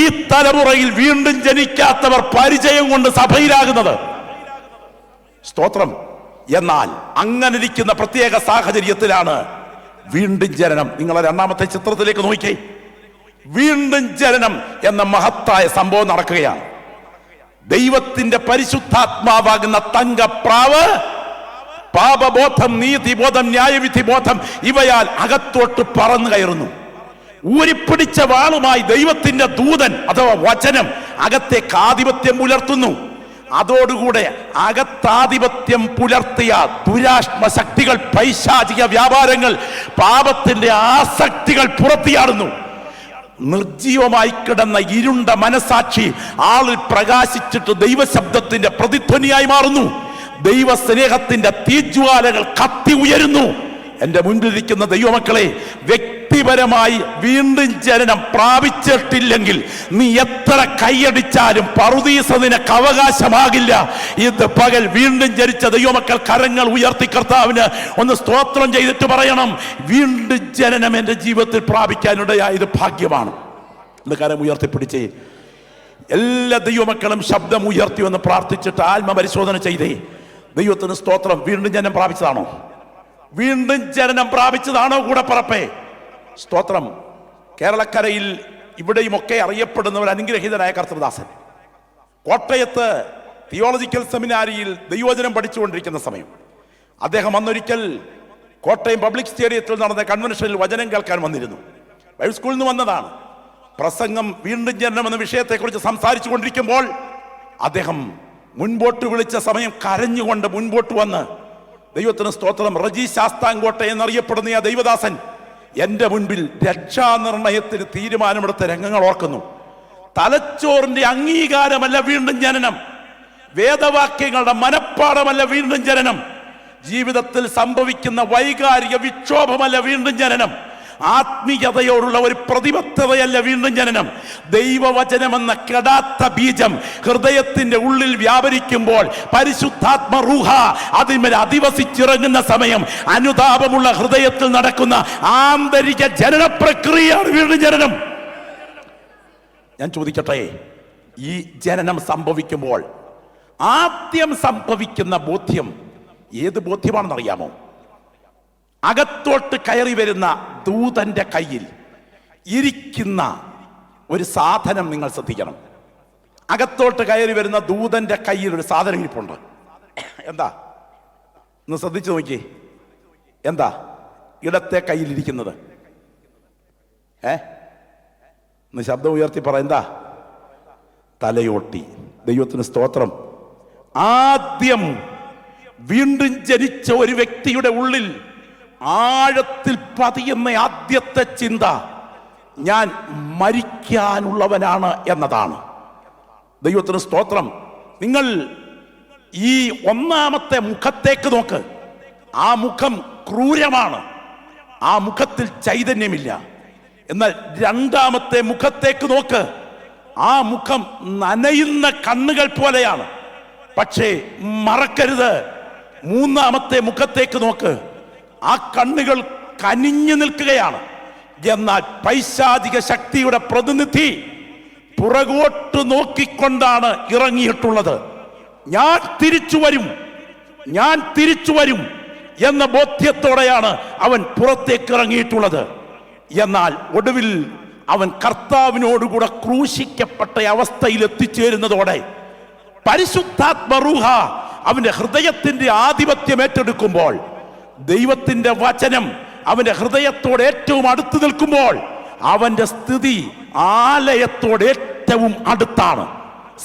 ഈ തലമുറയിൽ വീണ്ടും ജനിക്കാത്തവർ പരിചയം കൊണ്ട് സഭയിലാകുന്നത്. സ്തോത്രം. എന്നാൽ അങ്ങനെ ഇരിക്കുന്ന പ്രത്യേക സാഹചര്യത്തിലാണ് വീണ്ടും ജനനം. നിങ്ങളെ രണ്ടാമത്തെ ചിത്രത്തിലേക്ക് നോക്കിക്കേ. വീണ്ടും ജനനം എന്ന മഹത്തായ സംഭവം നടക്കുകയാണ്. ദൈവത്തിന്റെ പരിശുദ്ധാത്മാവാകുന്ന തങ്കപ്രാവ് പാപബോധം, നീതിബോധം, ന്യായവിധി ബോധം ഇവയാൽ അകത്തോട്ട് പറന്നു കയറുന്നു. ഊരിപ്പിടിച്ച വാളുമായി ദൈവത്തിന്റെ ദൂതൻ അഥവാ വചനം അകത്തേക്ക് ആധിപത്യം പുലർത്തുന്നു. അതോടുകൂടെ അകത്താധിപത്യം പുലർത്തിയ ദുരാഷ്മ ശക്തികൾ, പൈശാചിക വ്യാപാരങ്ങൾ, പാപത്തിന്റെ ആസക്തികൾ പുറത്തിയാടുന്നു. നിർജീവമായി കിടന്ന ഇരുണ്ട മനസാക്ഷി ആളിൽ പ്രകാശിച്ചിട്ട് ദൈവശബ്ദത്തിന്റെ പ്രതിധ്വനിയായി മാറുന്നു. ദൈവസ്നേഹത്തിന്റെ തീജ്വാലകൾ കത്തി ഉയരുന്നു. എന്റെ മുൻപിലിരിക്കുന്ന ദൈവമക്കളെ, വ്യക്തിപരമായി വീണ്ടും ജനനം പ്രാപിച്ചിട്ടില്ലെങ്കിൽ നീ എത്ര കൈയടിച്ചാലും പറുദീസ നിനക്ക് അവകാശമാകില്ല. ഇത് പകൽ വീണ്ടും ജനിച്ച ദൈവമക്കൾ കരങ്ങൾ ഉയർത്തി കർത്താവിന് ഒന്ന് സ്തോത്രം ചെയ്തിട്ട് പറയണം, വീണ്ടും ജനനം എൻ്റെ ജീവിതത്തിൽ പ്രാപിക്കാനിടയായത് ഭാഗ്യമാണ്. ഇന്ന് കരം ഉയർത്തിപ്പിടിച്ചേ. എല്ലാ ദൈവമക്കളും ശബ്ദം ഉയർത്തി വന്ന് പ്രാർത്ഥിച്ചിട്ട് ആത്മപരിശോധന ചെയ്തേ. ദൈവത്തിന് സ്തോത്രം. വീണ്ടും ജനനം പ്രാപിച്ചതാണോ? വീണ്ടും ജനനം പ്രാപിച്ചതാണോ കൂടെ പറപ്പേ? സ്തോത്രം. കേരളക്കരയിൽ ഇവിടെയുമൊക്കെ അറിയപ്പെടുന്ന ഒരു അനുഗ്രഹീതനായ കർത്തൃദാസൻ കോട്ടയത്ത് തിയോളജിക്കൽ സെമിനാരിയിൽ ദൈവവചനം പഠിച്ചുകൊണ്ടിരിക്കുന്ന സമയം അദ്ദേഹം അന്നൊരിക്കൽ കോട്ടയം പബ്ലിക് സ്റ്റേഡിയത്തിൽ നടന്ന കൺവെൻഷനിൽ വചനം കേൾക്കാൻ വന്നിരുന്നു. ബൈബിൾ സ്കൂളിൽ നിന്ന് വന്നതാണ്. പ്രസംഗം വീണ്ടും ജനനം എന്ന വിഷയത്തെക്കുറിച്ച് സംസാരിച്ചു കൊണ്ടിരിക്കുമ്പോൾ അദ്ദേഹം മുൻപോട്ട് വിളിച്ച സമയം കരഞ്ഞുകൊണ്ട് മുൻപോട്ട് വന്ന്, ദൈവത്തിന് സ്തോത്രം, റജി ശാസ്താംകോട്ട എന്നറിയപ്പെടുന്ന ആ ദൈവദാസൻ എൻ്റെ മുൻപിൽ രക്ഷാനിർണയത്തിന് തീരുമാനമെടുത്ത രംഗങ്ങൾ ഓർക്കുന്നു. തലച്ചോറിന്റെ അംഗീകാരമല്ല വീണ്ടും ജനനം, വേദവാക്യങ്ങളുടെ മനപ്പാടമല്ല വീണ്ടും ജനനം, ജീവിതത്തിൽ സംഭവിക്കുന്ന വൈകാരിക വിക്ഷോഭമല്ല വീണ്ടും ജനനം, ആത്മീയതയോടുള്ള ഒരു പ്രതിബദ്ധതയല്ല വീണ്ടും ജനനം. ദൈവവചനമെന്ന കെടാത്ത ബീജം ഹൃദയത്തിന്റെ ഉള്ളിൽ വ്യാപരിക്കുമ്പോൾ പരിശുദ്ധാത്മ റൂഹ അതിന്മേൽ അധിവസിച്ചിറങ്ങുന്ന സമയം അനുതാപമുള്ള ഹൃദയത്തിൽ നടക്കുന്ന ആന്തരിക ജനന പ്രക്രിയയാണ് വീണ്ടും ജനനം. ഞാൻ ചോദിക്കട്ടെ, ഈ ജനനം സംഭവിക്കുമ്പോൾ ആദ്യം സംഭവിക്കുന്ന ബോധ്യം ഏത് ബോധ്യമാണെന്നറിയാമോ? അകത്തോട്ട് കയറി വരുന്ന ദൂതന്റെ കയ്യിൽ ഇരിക്കുന്ന ഒരു സാധനം നിങ്ങൾ ശ്രദ്ധിക്കണം. അകത്തോട്ട് കയറി വരുന്ന ദൂതന്റെ കയ്യിൽ ഒരു സാധനം ഇരിപ്പുണ്ട്. എന്താ? ഒന്ന് ശ്രദ്ധിച്ചു നോക്കി. എന്താ ഇടത്തെ കയ്യിലിരിക്കുന്നത്? ഒന്ന് ശബ്ദം ഉയർത്തി പറ. എന്താ? തലയോട്ടി. ദൈവത്തിന് സ്തോത്രം. ആദ്യം വീണ്ടും ജനിച്ച ഒരു വ്യക്തിയുടെ ഉള്ളിൽ ആഴത്തിൽ പതിയുന്ന ആദ്യത്തെ ചിന്ത ഞാൻ മരിക്കാനുള്ളവനാണ് എന്നതാണ്. ദൈവത്തിന് സ്തോത്രം. നിങ്ങൾ ഈ ഒന്നാമത്തെ മുഖത്തേക്ക് നോക്ക്. ആ മുഖം ക്രൂരമാണ്, ആ മുഖത്തിൽ ചൈതന്യമില്ല. എന്നാൽ രണ്ടാമത്തെ മുഖത്തേക്ക് നോക്ക്, ആ മുഖം നനയുന്ന കണ്ണുകൾ പോലെയാണ്. പക്ഷേ മറക്കരുത്, മൂന്നാമത്തെ മുഖത്തേക്ക് നോക്ക്, ആ കണ്ണുകൾ കനിഞ്ഞു നിൽക്കുകയാണ്. എന്നാൽ പൈശാചിക ശക്തിയുടെ പ്രതിനിധി പുറകോട്ട് നോക്കിക്കൊണ്ടാണ് ഇറങ്ങിയിട്ടുള്ളത്. ഞാൻ തിരിച്ചു വരും എന്ന ബോധ്യത്തോടെയാണ് അവൻ പുറത്തേക്ക് ഇറങ്ങിയിട്ടുള്ളത്. എന്നാൽ ഒടുവിൽ അവൻ കർത്താവിനോടുകൂടെ ക്രൂശിക്കപ്പെട്ട അവസ്ഥയിൽ എത്തിച്ചേരുന്നതോടെ പരിശുദ്ധാത്മറൂഹ അവന്റെ ഹൃദയത്തിന്റെ ആധിപത്യം ഏറ്റെടുക്കുമ്പോൾ, ദൈവത്തിന്റെ വചനം അവന്റെ ഹൃദയത്തോട് ഏറ്റവും അടുത്ത് നിൽക്കുമ്പോൾ, അവന്റെ സ്ഥിതി ആലയത്തോട് ഏറ്റവും അടുത്താണ്.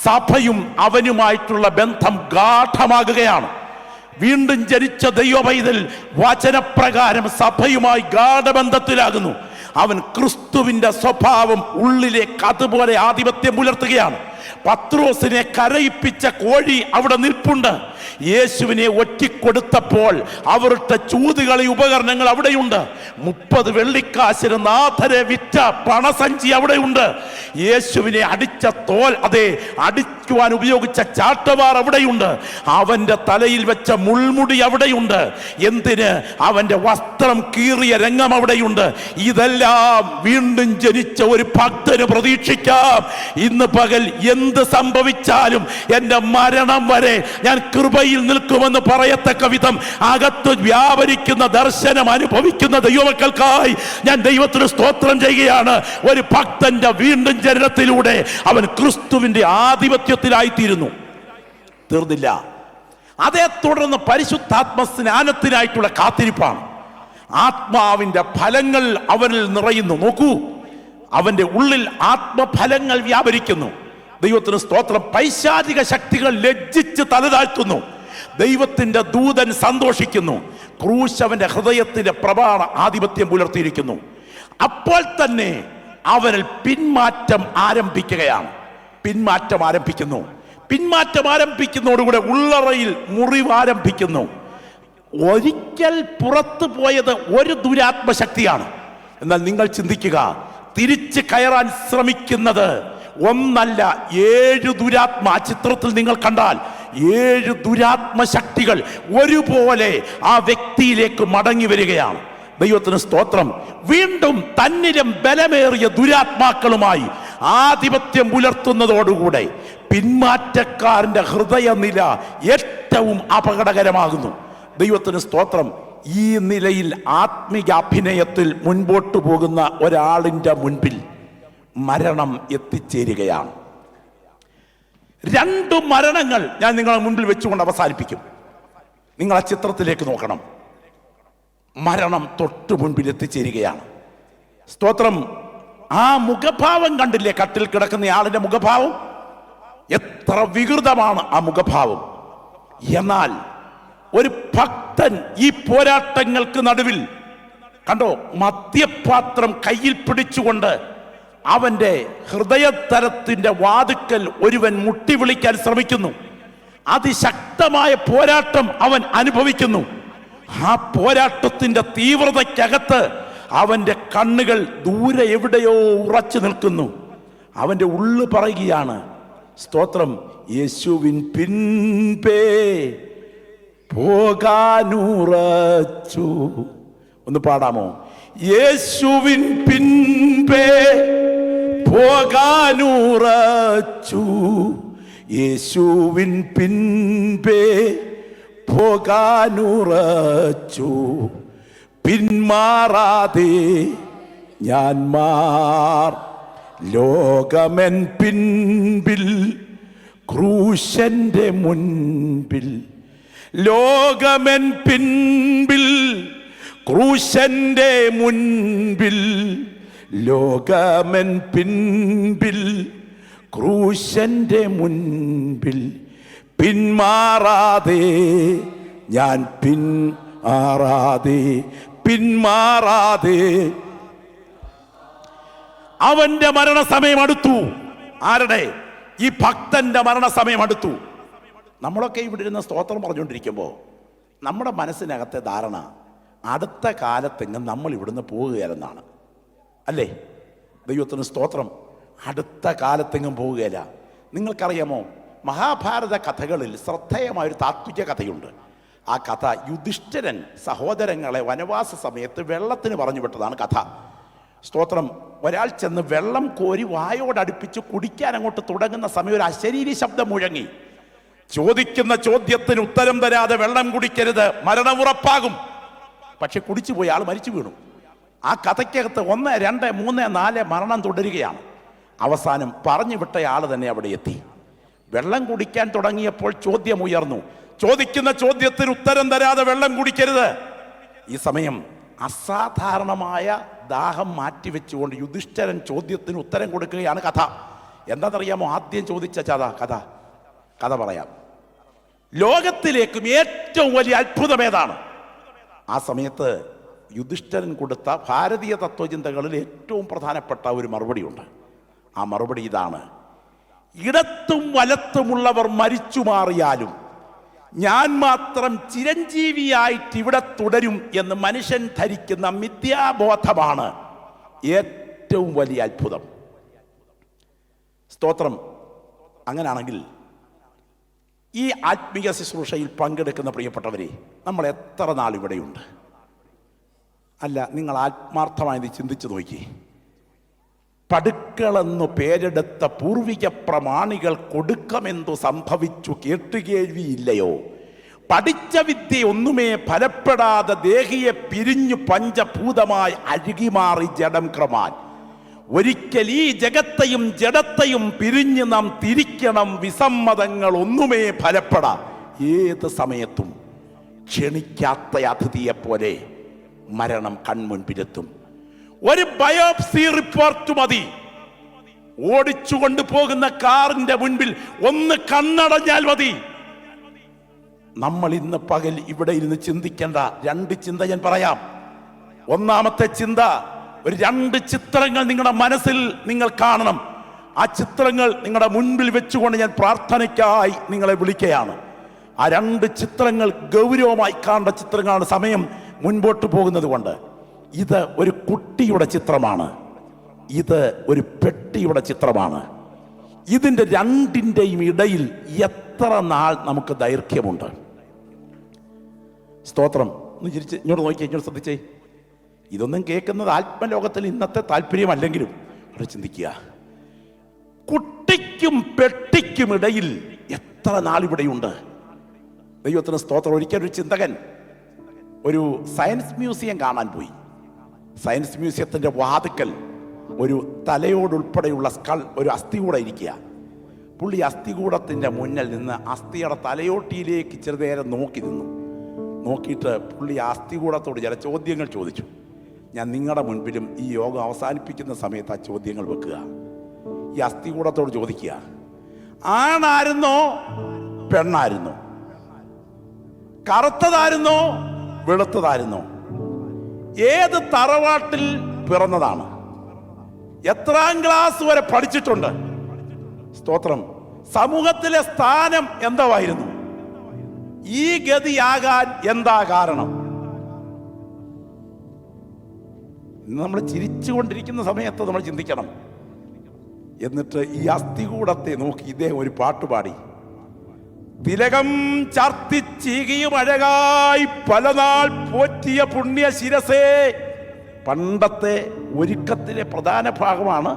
സഭയും അവനുമായിട്ടുള്ള ബന്ധം ഗാഠമാകുകയാണ്. വീണ്ടും ജനിച്ച ദൈവപൈതൽ വചനപ്രകാരം സഭയുമായി ഗാഠബന്ധത്തിലാകുന്നു. അവൻ ക്രിസ്തുവിന്റെ സ്വഭാവം ഉള്ളിലേക്ക് അതുപോലെ ആധിപത്യം പുലർത്തുകയാണ്. പത്രോസിനെ കരയിപ്പിച്ച കോഴി അവിടെ നിൽപ്പുണ്ട്. യേശുവിനെ ഒറ്റിക്കൊടുത്തപ്പോൾ അവരുടെ ചൂതുകളി ഉപകരണങ്ങൾ അവിടെയുണ്ട്. 30 വെള്ളിക്കാശിന് നാഥരെ വിറ്റ പണസഞ്ചി അവിടെയുണ്ട്. യേശുവിനെ അടിച്ച തോൽ, അതെ, അടിക്കുവാൻ ഉപയോഗിച്ച ചാട്ടവാർ അവിടെയുണ്ട്. അവന്റെ തലയിൽ വെച്ച മുൾമുടി അവിടെയുണ്ട്. എന്തിന്? അവന്റെ വസ്ത്രം കീറിയ രംഗം അവിടെയുണ്ട്. ഇതെല്ലാം വീണ്ടും ജനിച്ച ഒരു ഭക്തന് പ്രതീക്ഷിക്കാം. ഇന്ന് പകൽ എന്ത് സംഭവിച്ചാലും എന്റെ മരണം വരെ ഞാൻ കൃപയിൽ നിൽക്കുമെന്ന് പറയത്തക്ക വിധം അകത്ത് വ്യാപരിക്കുന്ന ദർശനം അനുഭവിക്കുന്ന ദൈവമക്കൾക്കായി ഞാൻ ദൈവത്തിന് സ്തോത്രം ചെയ്യുകയാണ്. ഒരു ഭക്തന്റെ വീണ്ടും ജനനത്തിലൂടെ അവൻ ക്രിസ്തുവിന്റെ ആധിപത്യത്തിലായിത്തീരുന്നു. തീർന്നില്ല, അതേ തുടർന്ന് പരിശുദ്ധാത്മ സ്നാനത്തിനായിട്ടുള്ള കാത്തിരിപ്പാണ്. ആത്മാവിന്റെ ഫലങ്ങൾ അവനിൽ നിറയുന്നു. നോക്കൂ, അവന്റെ ഉള്ളിൽ ആത്മഫലങ്ങൾ വ്യാപരിക്കുന്നു. ദൈവത്തിന് സ്തോത്രം. പൈശാചിക ശക്തികൾ ലജ്ജിച്ച് തലതാഴ്ത്തുന്നു. ദൈവത്തിന്റെ ദൂതൻ സന്തോഷിക്കുന്നു. ക്രൂശ് അവന്റെ ഹൃദയത്തിന്റെ പ്രമാണ ആധിപത്യം പുലർത്തിയിരിക്കുന്നു. അപ്പോൾ തന്നെ അവനിൽ പിന്മാറ്റം ആരംഭിക്കുകയാണ്. പിന്മാറ്റം ആരംഭിക്കുന്നതോടുകൂടെ ഉള്ളറയിൽ മുറിവ് ആരംഭിക്കുന്നു. ഒരിക്കൽ പുറത്തു പോയത് ഒരു ദുരാത്മശക്തിയാണ്. എന്നാൽ നിങ്ങൾ ചിന്തിക്കുക, തിരിച്ച് കയറാൻ ശ്രമിക്കുന്നത് ഒന്നല്ല, 7 ദുരാത്മ. ആ ചിത്രത്തിൽ നിങ്ങൾ കണ്ടാൽ 7 ദുരാത്മ ശക്തികൾ ഒരുപോലെ ആ വ്യക്തിയിലേക്ക് മടങ്ങി വരികയാണ്. ദൈവത്തിന് സ്തോത്രം. വീണ്ടും തന്നിലും ബലമേറിയ ദുരാത്മാക്കളുമായി ആധിപത്യം പുലർത്തുന്നതോടുകൂടെ പിന്മാറ്റക്കാരന്റെ ഹൃദയനില ഏറ്റവും അപകടകരമാകുന്നു. ദൈവത്തിന് സ്തോത്രം. ഈ നിലയിൽ ആത്മീക അഭിനയത്തിൽ മുൻപോട്ടു പോകുന്ന ഒരാളിൻ്റെ മുൻപിൽ മരണം എത്തിച്ചേരുകയാണ്. 2 മരണങ്ങൾ ഞാൻ നിങ്ങളെ മുൻപിൽ വെച്ചുകൊണ്ട് അവസാനിപ്പിക്കും. നിങ്ങൾ ആ ചിത്രത്തിലേക്ക് നോക്കണം. മരണം തൊട്ടു മുൻപിൽ എത്തിച്ചേരുകയാണ്. സ്തോത്രം. ആ മുഖഭാവം കണ്ടില്ലേ? കട്ടിൽ കിടക്കുന്ന ആളിന്റെ മുഖഭാവം എത്ര വികൃതമാണ് ആ മുഖഭാവം. എന്നാൽ ഒരു ഭക്തൻ ഈ പോരാട്ടങ്ങൾക്ക് നടുവിൽ കണ്ടോ, മദ്യപാത്രം കയ്യിൽ പിടിച്ചുകൊണ്ട് അവന്റെ ഹൃദയതലത്തിന്റെ വാതുക്കൽ ഒരുവൻ മുട്ടി വിളിക്കാൻ ശ്രമിക്കുന്നു. അതിശക്തമായ പോരാട്ടം അവൻ അനുഭവിക്കുന്നു. ആ പോരാട്ടത്തിന്റെ തീവ്രതയ്ക്കകത്ത് അവന്റെ കണ്ണുകൾ ദൂരെ എവിടെയോ ഉറച്ചു നിൽക്കുന്നു. അവന്റെ ഉള്ളു പറയുകയാണ്, സ്തോത്രം, യേശുവിൻ പിൻപേ പോകാനുറച്ചു. ഒന്ന് പാടാമോ? യേശുവിൻ പിൻപേ പോകാനുറച്ചു, യേശുവിൻ പിൻപേ പോകാനുറച്ചു, പിന്മാറാതെ ഞാൻ ലോകമെൻ പിൻപിൽ ക്രൂശന്റെ മുൻപിൽ, ലോകമെൻ പിൻപിൽ ക്രൂശന്റെ മുൻപിൽ, ലോകമെൻ പിൻപിൽ ക്രൂശന്റെ മുൻപിൽ, പിന്മാറാതെ ഞാൻ പിന്മാറാതെ. അവന്റെ മരണസമയം അടുത്തു. ആരുടെ? ഈ ഭക്തന്റെ മരണസമയം അടുത്തു. നമ്മളൊക്കെ ഇവിടെ ഇരുന്ന് സ്തോത്രം പറഞ്ഞുകൊണ്ടിരിക്കുമ്പോൾ നമ്മുടെ മനസ്സിനകത്തെ ധാരണ, അടുത്ത കാലത്തെങ്ങും നമ്മൾ ഇവിടുന്ന് പോകുകയല്ലെന്നാണ്. അല്ലേ? ദൈവത്തിന് സ്തോത്രം. അടുത്ത കാലത്തെങ്ങും പോകുകയില്ല. നിങ്ങൾക്കറിയാമോ, മഹാഭാരത കഥകളിൽ ശ്രദ്ധേയമായൊരു താത്വിക കഥയുണ്ട്. ആ കഥ യുധിഷ്ഠിരൻ സഹോദരങ്ങളെ വനവാസ സമയത്ത് വെള്ളത്തിന് പറഞ്ഞു വിട്ടതാണ് കഥ. സ്തോത്രം. ഒരാൾ ചെന്ന് വെള്ളം കോരി വായോടടുപ്പിച്ച് കുടിക്കാൻ അങ്ങോട്ട് തുടങ്ങുന്ന സമയം ഒരു അശരീരി ശബ്ദം മുഴങ്ങി. ചോദിക്കുന്ന ചോദ്യത്തിന് ഉത്തരം തരാതെ വെള്ളം കുടിക്കരുത്, മരണമുറപ്പാകും. പക്ഷെ കുടിച്ചു പോയി ആൾ മരിച്ചു വീണു. ആ കഥയ്ക്കകത്ത് 1, 2, 3, 4 മരണം തുടരുകയാണ്. അവസാനം പറഞ്ഞു വിട്ടയാൾ തന്നെ അവിടെ എത്തി. വെള്ളം കുടിക്കാൻ തുടങ്ങിയപ്പോൾ ചോദ്യം ഉയർന്നു. ചോദിക്കുന്ന ചോദ്യത്തിന് ഉത്തരം തരാതെ വെള്ളം കുടിക്കരുത്. ഈ സമയം അസാധാരണമായ ദാഹം മാറ്റിവെച്ചുകൊണ്ട് യുധിഷ്ഠിരൻ ചോദ്യത്തിന് ഉത്തരം കൊടുക്കുകയാണ്. കഥ എന്താണെന്നറിയാമോ? ആദ്യം ചോദിച്ച കഥ പറയാം. ലോകത്തിലേക്കും ഏറ്റവും വലിയ അത്ഭുതം ഏതാണ്? ആ സമയത്ത് യുധിഷ്ഠിരൻ കൊടുത്ത ഭാരതീയ തത്വചിന്തകളിൽ ഏറ്റവും പ്രധാനപ്പെട്ട ഒരു മറുപടിയുണ്ട്. ആ മറുപടി ഇതാണ്: ഇടത്തും വലത്തുമുള്ളവർ മരിച്ചു മാറിയാലും ഞാൻ മാത്രം ചിരഞ്ജീവിയായിട്ട് ഇവിടെ തുടരും എന്ന് മനുഷ്യൻ ധരിക്കുന്ന മിഥ്യാബോധമാണ് ഏറ്റവും വലിയ അത്ഭുതം. സ്തോത്രം. അങ്ങനെയാണെങ്കിൽ ഈ ആത്മീയ ശുശ്രൂഷയിൽ പങ്കെടുക്കുന്ന പ്രിയപ്പെട്ടവരെ, നമ്മൾ എത്ര നാൾ ഇവിടെയുണ്ട്? അല്ല, നിങ്ങൾ ആത്മാർത്ഥമായി ചിന്തിച്ചു നോക്കി. പടുക്കളെന്നു പേരെടുത്ത പൂർവിക പ്രമാണികൾ കൊടുക്കമെന്തു സംഭവിച്ചു കേട്ടുകേൾവിയില്ലയോ? പഠിച്ച വിദ്യ ഒന്നുമേ ഫലപ്പെടാതെ ദേഹിയെ പിരിഞ്ഞു പഞ്ചഭൂതമായി അഴുകിമാറി ജഡം ക്രമാൻ. ഒരിക്കൽ ഈ ജഗത്തെയും ജഡത്തെയും പിരിഞ്ഞ് നാം തിരിക്കണം. വിസമ്മതങ്ങൾ ഒന്നുമേ ഫലപ്പെടാ. ഏത് സമയത്തും ക്ഷണിക്കാത്ത അതിഥിയെപ്പോലെ മരണം കൺമുൻപിലെത്തും. ഒരു ബയോപ്സി റിപ്പോർട്ട് മതി. ഓടിച്ചുകൊണ്ട് പോകുന്ന കാറിന്റെ മുൻപിൽ ഒന്ന് കണ്ണടഞ്ഞാൽ മതി. നമ്മൾ ഇന്ന് പകൽ ഇവിടെ ഇരുന്ന് ചിന്തിക്കേണ്ട 2 ചിന്ത ഞാൻ പറയാം. ഒന്നാമത്തെ ചിന്ത, ഒരു 2 ചിത്രങ്ങൾ നിങ്ങളുടെ മനസ്സിൽ നിങ്ങൾ കാണണം. ആ ചിത്രങ്ങൾ നിങ്ങളുടെ മുൻപിൽ വെച്ചുകൊണ്ട് ഞാൻ പ്രാർത്ഥനയ്ക്കായി നിങ്ങളെ വിളിക്കുകയാണ്. ആ 2 ചിത്രങ്ങൾ ഗൗരവമായി കാണേണ്ട ചിത്രങ്ങളാണ്. സമയം മുൻപോട്ട് പോകുന്നത് കൊണ്ട്. ഇത് ഒരു കുട്ടിയുടെ ചിത്രമാണ്, ഇത് ഒരു പെട്ടിയുടെ ചിത്രമാണ്. ഇതിൻ്റെ 2ൻ്റെയും ഇടയിൽ എത്ര നാൾ നമുക്ക് ദൈർഘ്യമുണ്ട്? സ്തോത്രം. ഒന്ന് ചിരിച്ച് ഇങ്ങോട്ട് നോക്കി, ഇങ്ങോട്ട് ശ്രദ്ധിച്ചേ. ഇതൊന്നും കേൾക്കുന്നത് ആത്മലോകത്തിൽ ഇന്നത്തെ താല്പര്യമല്ലെങ്കിലും അവിടെ ചിന്തിക്കുക. കുട്ടിക്കും പെട്ടിക്കും ഇടയിൽ എത്ര നാൾ ഇവിടെയുണ്ട്? ദൈവത്തിന് സ്തോത്രം. ഒരിക്കലൊരു ചിന്തകൻ ഒരു സയൻസ് മ്യൂസിയം കാണാൻ പോയി. സയൻസ് മ്യൂസിയത്തിൻ്റെ വാതിക്കൽ ഒരു തലയോടുൾപ്പെടെയുള്ള ഒരു അസ്ഥികൂടം ഇരിക്കുക. പുള്ളി അസ്ഥികൂടത്തിൻ്റെ മുന്നിൽ നിന്ന് അസ്ഥിയുടെ തലയോട്ടിയിലേക്ക് ചെറുനേരം നോക്കി നിന്നു. നോക്കിയിട്ട് പുള്ളി ആ അസ്ഥികൂടത്തോട് ചില ചോദ്യങ്ങൾ ചോദിച്ചു. ഞാൻ നിങ്ങളുടെ മുൻപിലും ഈ യോഗം അവസാനിപ്പിക്കുന്ന സമയത്ത് ആ ചോദ്യങ്ങൾ വെക്കുക. ഈ അസ്ഥികൂടത്തോട് ചോദിക്കുക: ആണായിരുന്നോ പെണ്ണായിരുന്നോ? കറുത്തതായിരുന്നോ വെളുത്തതായിരുന്നോ? ഏത് തറവാട്ടിൽ പിറന്നതാണ്? എത്രാം ക്ലാസ് വരെ പഠിച്ചിട്ടുണ്ട്? സ്തോത്രം. സമൂഹത്തിലെ സ്ഥാനം എന്തായിരുന്നു? ഈ ഗതിയാകാൻ എന്താ കാരണം? ഇന്ന് നമ്മൾ ചിരിച്ചുകൊണ്ടിരിക്കുന്ന സമയത്ത് നമ്മൾ ചിന്തിക്കണം. എന്നിട്ട് ഈ അസ്ഥികൂടത്തെ നോക്കി ഇദ്ദേഹം ഒരു പാട്ടുപാടി: തിലകം ചാർത്തിച്ചീകിയും അഴകായി പലനാൾ പോറ്റിയ പുണ്യ ശിരസേ. പണ്ടത്തെ ഒരുക്കത്തിലെ പ്രധാന ഭാഗമാണ്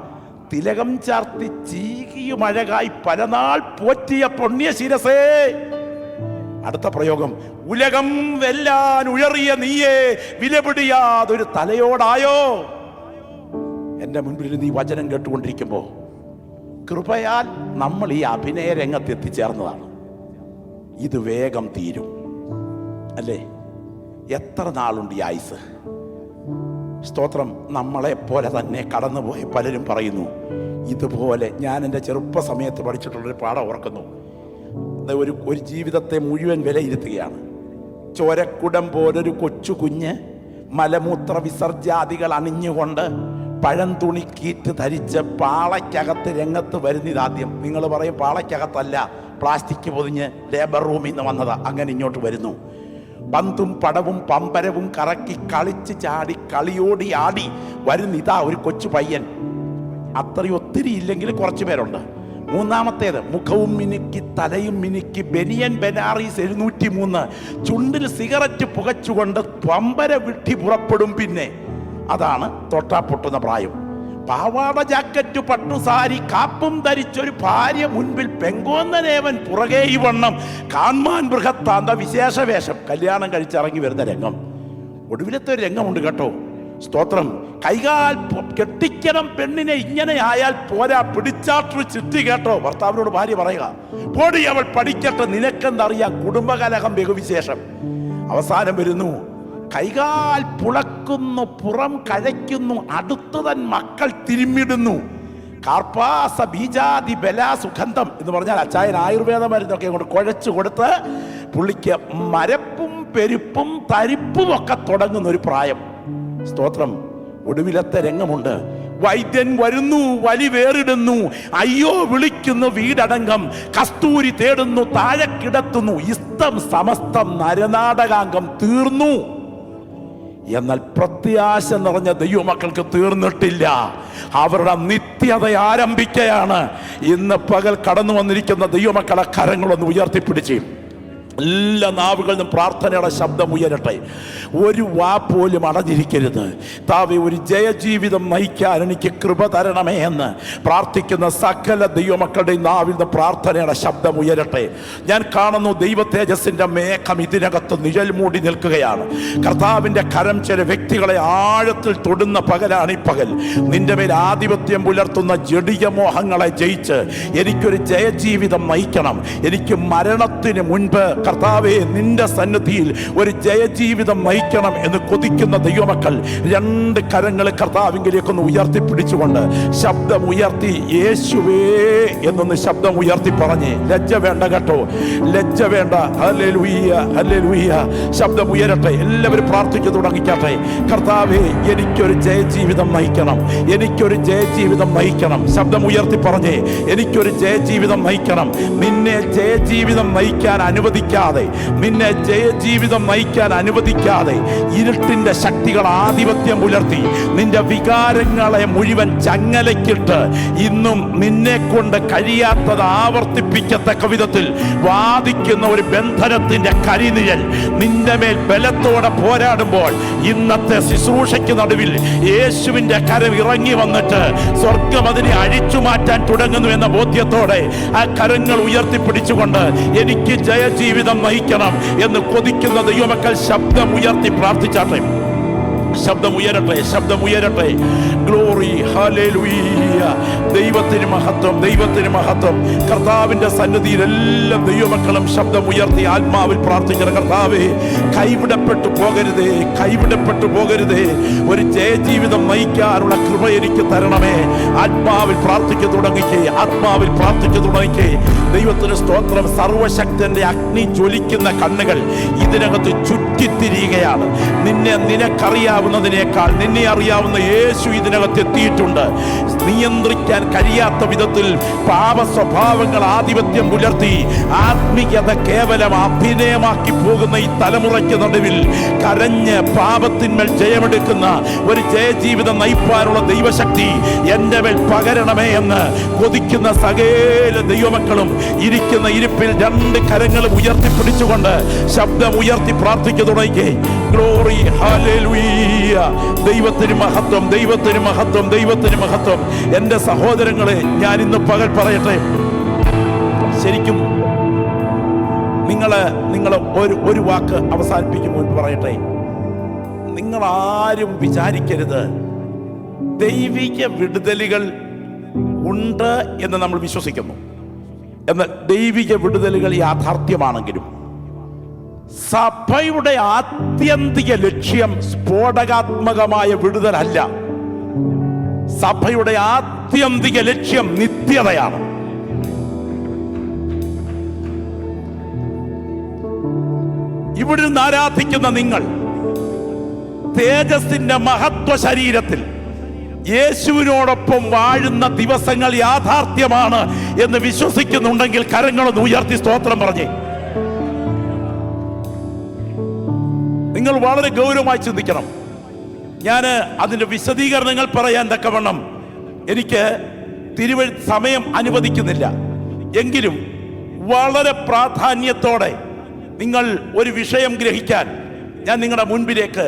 തിലകം ചാർത്തി ചീകിയും അഴകായി പലനാൾ പോറ്റിയ പുണ്യ ശിരസേ. അടുത്ത പ്രയോഗം: ഉലകം വെല്ലാൻ ഉയറിയ നീയേ വിലപിടിയാതൊരു തലയോടായോ. എൻ്റെ മുൻപിൽ നീ വചനം കേട്ടുകൊണ്ടിരിക്കുമ്പോൾ കൃപയാൽ നമ്മൾ ഈ അഭിനയ രംഗത്ത് എത്തിച്ചേർന്നതാണ്. ഇത് വേഗം തീരും, അല്ലേ? എത്ര നാളുണ്ട് ഈ ആയുസ്? സ്തോത്രം. നമ്മളെപ്പോലെ തന്നെ കടന്നുപോയ പലരും പറയുന്നു ഇതുപോലെ. ഞാൻ എൻ്റെ ചെറുപ്പ സമയത്ത് പഠിച്ചിട്ടുള്ളൊരു പാഠം ഓർക്കുന്നു. ഒരു ജീവിതത്തെ മുഴുവൻ വിലയിരുത്തുകയാണ്. ചോരക്കുടം പോലൊരു കൊച്ചു കുഞ്ഞ് മലമൂത്ര വിസർജ്യാദികൾ അണിഞ്ഞുകൊണ്ട് പഴം തുണി കീറ്റ് ധരിച്ച് പാളയ്ക്കകത്ത് രംഗത്ത് വരുന്നതാദ്യം. നിങ്ങൾ പറയും പാളയ്ക്കകത്തല്ല, പ്ലാസ്റ്റിക് പൊതിഞ്ഞ് ലേബർ റൂമിൽ നിന്ന് വന്നതാ. അങ്ങനെ ഇങ്ങോട്ട് വരുന്നു. പന്തും പടവും പമ്പരവും കറക്കി കളിച്ച് ചാടി കളിയോടി ആടി വരുന്നിതാ ഒരു കൊച്ചു പയ്യൻ. അത്രയും ഒത്തിരി ഇല്ലെങ്കിൽ കുറച്ചു പേരുണ്ട്. മൂന്നാമത്തേത് മുഖവും മിനുക്കി തലയും മിനുക്കി ബനിയൻ ബനാറീസ് 703 ചുണ്ടിൽ സിഗരറ്റ് പുകച്ചുകൊണ്ട് പമ്പര വിട്ടി പുറപ്പെടും. പിന്നെ അതാണ് തൊട്ടാ പൊട്ടുന്ന പ്രായം. പാവാട ജാക്കറ്റ് പട്ടുസാരി കാപ്പും ധരിച്ചൊരു ഭാര്യ മുൻപിൽ പെങ്കോന്നനേവൻ പുറകെ ഈ വണ്ണം കാൺമാൻ ബൃഹത്താന്ത വിശേഷവേഷം. കല്യാണം കഴിച്ചിറങ്ങി വരുന്ന രംഗം. ഒടുവിലത്തെ ഒരു രംഗമുണ്ട് കേട്ടോ. സ്തോത്രം. കൈകാൽ കെട്ടിക്കണം പെണ്ണിനെ, ഇങ്ങനെ ആയാൽ പോരാ, പിടിച്ചാട്ടു ചിട്ടി കേട്ടോ. ഭർത്താവിനോട് ഭാര്യ പറയുക, പോടി അവൾ പഠിക്കട്ടെ, നിനക്കെന്തറിയാം കുടുംബകലഹം ബഹുവിശേഷം. അവസാനം വരുന്നു, കൈകാൽ പുളക്കുന്നു, പുറം കഴയ്ക്കുന്നു, അടുത്തുതൻ മക്കൾ തിരുമ്മിടുന്നു. കാർപ്പാസ ബീജാതി ബലാ സുഗന്ധം എന്ന് പറഞ്ഞാൽ അച്ചായൻ ആയുർവേദ മരുന്നൊക്കെ കൊണ്ട് കുഴച്ചു കൊടുത്ത് പുള്ളിക്ക് മരപ്പും പെരുപ്പും തരിപ്പും ഒക്കെ തുടങ്ങുന്ന ഒരു പ്രായം. സ്തോത്രം. ഒടുവിലത്തെ രംഗമുണ്ട്. വൈദ്യൻ വരുന്നു, വലി വേറിടുന്നു, അയ്യോ വിളിക്കുന്നു വീടടങ്കം, കസ്തൂരി തേടുന്നു, താഴെ കിടത്തുന്നു, ഇസ്തം സമസ്തം നരനാടകാംഗം തീർന്നു. എന്നാൽ പ്രത്യാശ നിറഞ്ഞ ദൈവമക്കൾക്ക് തീർന്നിട്ടില്ല. അവരുടെ നിത്യത ആരംഭിക്കുകയാണ്. ഇന്ന് പകൽ കടന്നു വന്നിരിക്കുന്ന ദൈവമക്കളെ കരങ്ങളൊന്ന് ഉയർത്തിപ്പിടിച്ച് എല്ലാ നാവുകളിൽ നിന്നും പ്രാർത്ഥനയുടെ ശബ്ദം ഉയരട്ടെ. ഒരു വാ പോലും അടഞ്ഞിരിക്കരുത്. താവേ, ഒരു ജയജീവിതം നയിക്കാൻ എനിക്ക് കൃപ തരണമേ എന്ന് പ്രാർത്ഥിക്കുന്ന സകല ദൈവമക്കളുടെ നാവിൽ നിന്ന് പ്രാർത്ഥനയുടെ ശബ്ദം ഉയരട്ടെ. ഞാൻ കാണുന്നു ദൈവ തേജസ്സിന്റെ മേഘം ഇതിനകത്ത് നിഴൽ മൂടി നിൽക്കുകയാണ്. കർത്താവിന്റെ കരം ചില വ്യക്തികളെ ആഴത്തിൽ തൊടുന്ന പകലാണ് ഈ പകൽ. നിന്റെ മേൽ ആധിപത്യം പുലർത്തുന്ന ജഡിക മോഹങ്ങളെ ജയിച്ച് എനിക്കൊരു ജയജീവിതം നയിക്കണം. എനിക്ക് മരണത്തിന് മുൻപ് കർത്താവേ നിന്റെ സന്നിധിയിൽ ഒരു ജയജീവിതം നയിക്കണം എന്ന് കൊതിക്കുന്ന ദൈവമക്കൾ രണ്ട് കരങ്ങൾ കർത്താവിങ്കിലേക്കൊന്ന് ഉയർത്തിപ്പിടിച്ചുകൊണ്ട് ശബ്ദം ഉയർത്തി യേശുവേ എന്നൊന്ന് ശബ്ദം ഉയർത്തി പറഞ്ഞേ. ലജ്ജ വേണ്ട കേട്ടോ, ലജ്ജ വേണ്ട. Hallelujah, hallelujah. ശബ്ദം ഉയരട്ടെ. എല്ലാവരും പ്രാർത്ഥിച്ചു തുടങ്ങിക്കട്ടെ. കർത്താവേ, എനിക്കൊരു ജയജീവിതം നയിക്കണം, എനിക്കൊരു ജയജീവിതം നയിക്കണം. ശബ്ദം ഉയർത്തി പറഞ്ഞേ, എനിക്കൊരു ജയജീവിതം നയിക്കണം. നിന്നെ ജയജീവിതം നയിക്കാൻ അനുവദിക്കാതെ, നിന്നെ ജയജീവിതം നയിക്കാൻ അനുവദിക്കാതെ ഇരുട്ടിന്റെ ശക്തികൾ ആധിപത്യം പുലർത്തി നിന്റെ വികാരങ്ങളെ മുഴുവൻ ചങ്ങലയ്ക്കിട്ട് ഇന്നും നിന്നെ കൊണ്ട് കഴിയാത്തത് ആവർത്തിപ്പിക്കത്തക്ക വിധത്തിൽ വാദിക്കുന്ന ഒരു ബന്ധനത്തിന്റെ കരിനിഴൽ നിന്റെ മേൽ ബലത്തോടെ പോരാടുമ്പോൾ ഇന്നത്തെ ശുശ്രൂഷയ്ക്ക് നടുവിൽ യേശുവിന്റെ കരം ഇറങ്ങി വന്നിട്ട് സ്വർഗം അതിനെ അഴിച്ചു മാറ്റാൻ തുടങ്ങുന്നു എന്ന ബോധ്യത്തോടെ ആ കരങ്ങൾ ഉയർത്തിപ്പിടിച്ചുകൊണ്ട് എനിക്ക് ജയജീവിതം നയിക്കണം എന്ന് കൊതിക്കുന്ന ദൈവമക്കൾ ശബ്ദം ഉയർത്തി പ്രാർത്ഥിച്ചാട്ടെ. ശബ്ദം ഉയരട്ടെ, ശബ്ദം ഉയരട്ടെ. Glory, hallelujah. ദൈവത്തിന് മഹത്വം, ദൈവത്തിന് മഹത്വം. കർത്താവിന്റെ സന്നിധിയിൽ എല്ലാ ദൈവമക്കളും ശബ്ദം ഉയർത്തി ആത്മാവിൽ പ്രാർത്ഥിക്കണം. കർത്താവേ, കൈവിടപ്പെട്ടു പോകരുതേ, കൈവിടപ്പെട്ടു പോകരുതേ. ഒരു ജയജീവിതം നയിക്കാനുള്ള കൃപ എനിക്ക് തരണമേ. ആത്മാവിൽ പ്രാർത്ഥിച്ചു തുടങ്ങിക്കേ, ആത്മാവിൽ പ്രാർത്ഥിച്ചു തുടങ്ങിക്കേ. ദൈവത്തിന് സ്തോത്രം. സർവശക്തന്റെ അഗ്നി ജ്വലിക്കുന്ന കണ്ണുകൾ ഇതിനകത്ത് ചുറ്റിത്തിരിയുകയാണ്. നിനക്കറിയാവുന്നതിനേക്കാൾ നിന്നെ അറിയാവുന്ന യേശു ഇതിനകത്ത് എത്തിയിട്ടുണ്ട്. നിയന്ത്രിക്കാൻ കഴിയാത്ത വിധത്തിൽ പാപ സ്വഭാവങ്ങൾ ആധിപത്യം പുലർത്തി ആത്മീയത കേവലം അഭിനയമാക്കി പോകുന്ന ഈ തലമുറയ്ക്ക് നടുവിൽ കരഞ്ഞ് പാപത്തിന്മേൽ ജയമെടുക്കുന്ന ഒരു ജയജീവിതം നയിപ്പാനുള്ള ദൈവശക്തി എൻ്റെ മേൽ പകരണമേ എന്ന് കൊതിക്കുന്ന സകല ദൈവമക്കളും ഇരിക്കുന്ന ഇരിപ്പിൽ രണ്ട് കരങ്ങളും ഉയർത്തിപ്പിടിച്ചുകൊണ്ട് ശബ്ദം ഉയർത്തി പ്രാർത്ഥിച്ചു തുടങ്ങി. Glory, hallelujah. ദൈവത്തിന് മഹത്വം, ദൈവത്തിന് മഹത്വം, ദൈവത്തിന് മഹത്വം. എൻ്റെ സഹോദരങ്ങളെ, ഞാൻ ഇന്ന് പകൽ പറയട്ടെ, ശരിക്കും നിങ്ങൾ ഒരു വാക്ക് അവസാനിപ്പിക്കും മുൻപ് പറയട്ടെ, നിങ്ങൾ ആരും വിചാരിക്കരുത് ദൈവിക വിടുതലുകൾ ഉണ്ട് എന്ന് നമ്മൾ വിശ്വസിക്കുന്നു. എന്നാൽ ദൈവിക വിടുതലുകൾ യാഥാർത്ഥ്യമാണെങ്കിലും സഭയുടെ ആത്യന്തിക ലക്ഷ്യം സ്ഫോടകാത്മകമായ വിടുതലല്ല. സഭയുടെ ആത്യന്തിക ലക്ഷ്യം നിത്യതയാണ്. ഇവിടെ നിന്ന് ആരാധിക്കുന്ന നിങ്ങൾ തേജസ്സിന്റെ മഹത്വ ശരീരത്തിൽ യേശുവിനോടൊപ്പം വാഴുന്ന ദിവസങ്ങൾ യാഥാർത്ഥ്യമാണ് എന്ന് വിശ്വസിക്കുന്നുണ്ടെങ്കിൽ കരങ്ങളൊന്ന് ഉയർത്തി സ്തോത്രം പറഞ്ഞേ. നിങ്ങൾ വളരെ ഗൗരവമായി ചിന്തിക്കണം. ഞാൻ അതിൻ്റെ വിശദീകരണങ്ങൾ പറയാൻ തക്കവണ്ണം എനിക്ക് സമയം അനുവദിക്കുന്നില്ല. എങ്കിലും വളരെ പ്രാധാന്യത്തോടെ നിങ്ങൾ ഒരു വിഷയം ഗ്രഹിക്കാൻ ഞാൻ നിങ്ങളുടെ മുൻപിലേക്ക്,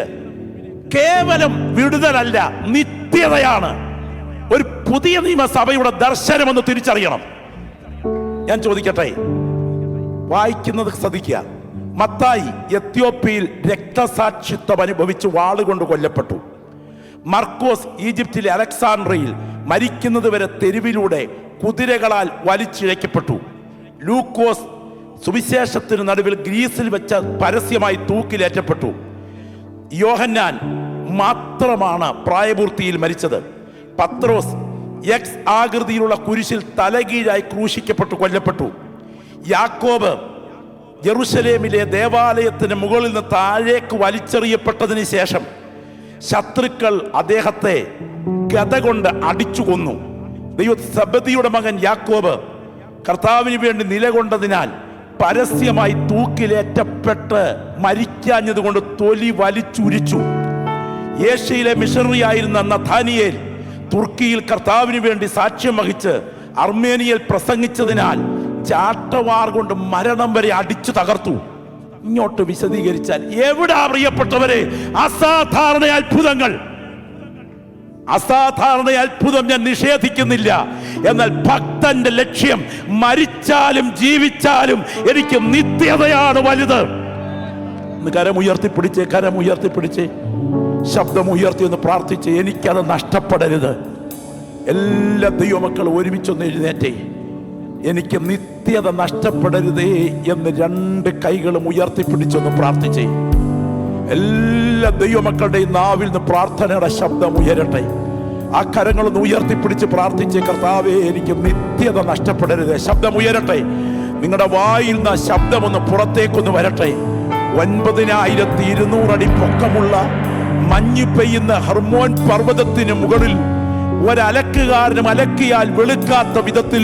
കേവലം വിടുതലല്ല, നിത്യതയാണ് ഒരു പുതിയ നിയമസഭയുടെ ദർശനമെന്ന് തിരിച്ചറിയണം. ഞാൻ ചോദിക്കട്ടെ, വായിക്കുന്നത് ശ്രദ്ധിക്കുക. മത്തായി എത്യോപ്യയിൽ രക്തസാക്ഷിത്വം അനുഭവിച്ച് വാളുകൊണ്ട് കൊല്ലപ്പെട്ടു. മർക്കോസ് ഈജിപ്തിലെ അലക്സാണ്ട്രിയയിൽ മരിക്കുന്നത് വരെ തെരുവിലൂടെ കുതിരകളാൽ വലിച്ചിഴക്കപ്പെട്ടു. ലൂക്കോസ് സുവിശേഷത്തിന് നടുവിൽ ഗ്രീസിൽ വെച്ച് പരസ്യമായി തൂക്കിലേറ്റപ്പെട്ടു. യോഹന്നാൻ മാത്രമാണ് പ്രായപൂർത്തിയിൽ മരിച്ചത്. പത്രോസ് എക്സ് ആകൃതിയിലുള്ള കുരിശിൽ തലകീഴായി ക്രൂശിക്കപ്പെട്ടു കൊല്ലപ്പെട്ടു. യാക്കോബ് യെരുശലേമിലെ ദേവാലയത്തിന് മുകളിൽ നിന്ന് താഴേക്ക് വലിച്ചെറിയപ്പെട്ടതിന് ശേഷം ശത്രുക്കൾ അദ്ദേഹത്തെ ഗദ കൊണ്ട് അടിച്ചു കൊന്നു. സെബദിയുടെ മകൻ യാക്കോബ് കർത്താവിന് വേണ്ടി നിലകൊണ്ടതിനാൽ പരസ്യമായി തൂക്കിലേറ്റപ്പെട്ട് മരിക്കാഞ്ഞതുകൊണ്ട് തൊലി വലിച്ചുരിച്ചു. ഏഷ്യയിലെ മിഷണറി ആയിരുന്ന നഥാനിയേൽ തുർക്കിയിൽ കർത്താവിന് വേണ്ടി സാക്ഷ്യം വഹിച്ച് അർമേനിയയിൽ പ്രസംഗിച്ചതിനാൽ ചാട്ടവാർ കൊണ്ട് മരണം വരെ അടിച്ചു തകർത്തു. ഇങ്ങോട്ട് വിശദീകരിച്ചാൽ എവിടെ പ്രിയപ്പെട്ടവരെ അസാധാരണ അത്ഭുതങ്ങൾ? അസാധാരണ അത്ഭുതം ഞാൻ നിഷേധിക്കുന്നില്ല. എന്നാൽ ഭക്തന്റെ ലക്ഷ്യം മരിച്ചാലും ജീവിച്ചാലും എനിക്ക് നിത്യതയാണ് വലുത്. കരമുയർത്തിപ്പിടിച്ചേ ശബ്ദമുയർത്തി ഒന്ന് പ്രാർത്ഥിച്ച്, എനിക്കത് നഷ്ടപ്പെടരുത്. എല്ലാ ദൈവമക്കളും ഒരുമിച്ചൊന്ന് എഴുന്നേറ്റേ. എനിക്ക് നിത്യത നഷ്ടപ്പെടരുതേ എന്ന് രണ്ട് കൈകളും ഉയർത്തിപ്പിടിച്ചൊന്ന് പ്രാർത്ഥിച്ചേ. എല്ലാ ദൈവമക്കളുടെയും നാവിൽ നിന്ന് പ്രാർത്ഥനയുടെ ശബ്ദം ഉയരട്ടെ. ആ കരങ്ങളൊന്ന് ഉയർത്തിപ്പിടിച്ച് പ്രാർത്ഥിച്ച്, കർത്താവേ എനിക്ക് നിത്യത നഷ്ടപ്പെടരുത്. ശബ്ദം ഉയരട്ടെ. നിങ്ങളുടെ വായിൽ നിന്ന് ആ ശബ്ദമൊന്ന് പുറത്തേക്കൊന്ന് വരട്ടെ. 9200 അടി പൊക്കമുള്ള മഞ്ഞ് പെയ്യുന്ന ഹർമോൻ പർവ്വതത്തിന് മുകളിൽ ഒരലക്കുകാരനും അലക്കിയാൽ വെളുക്കാത്ത വിധത്തിൽ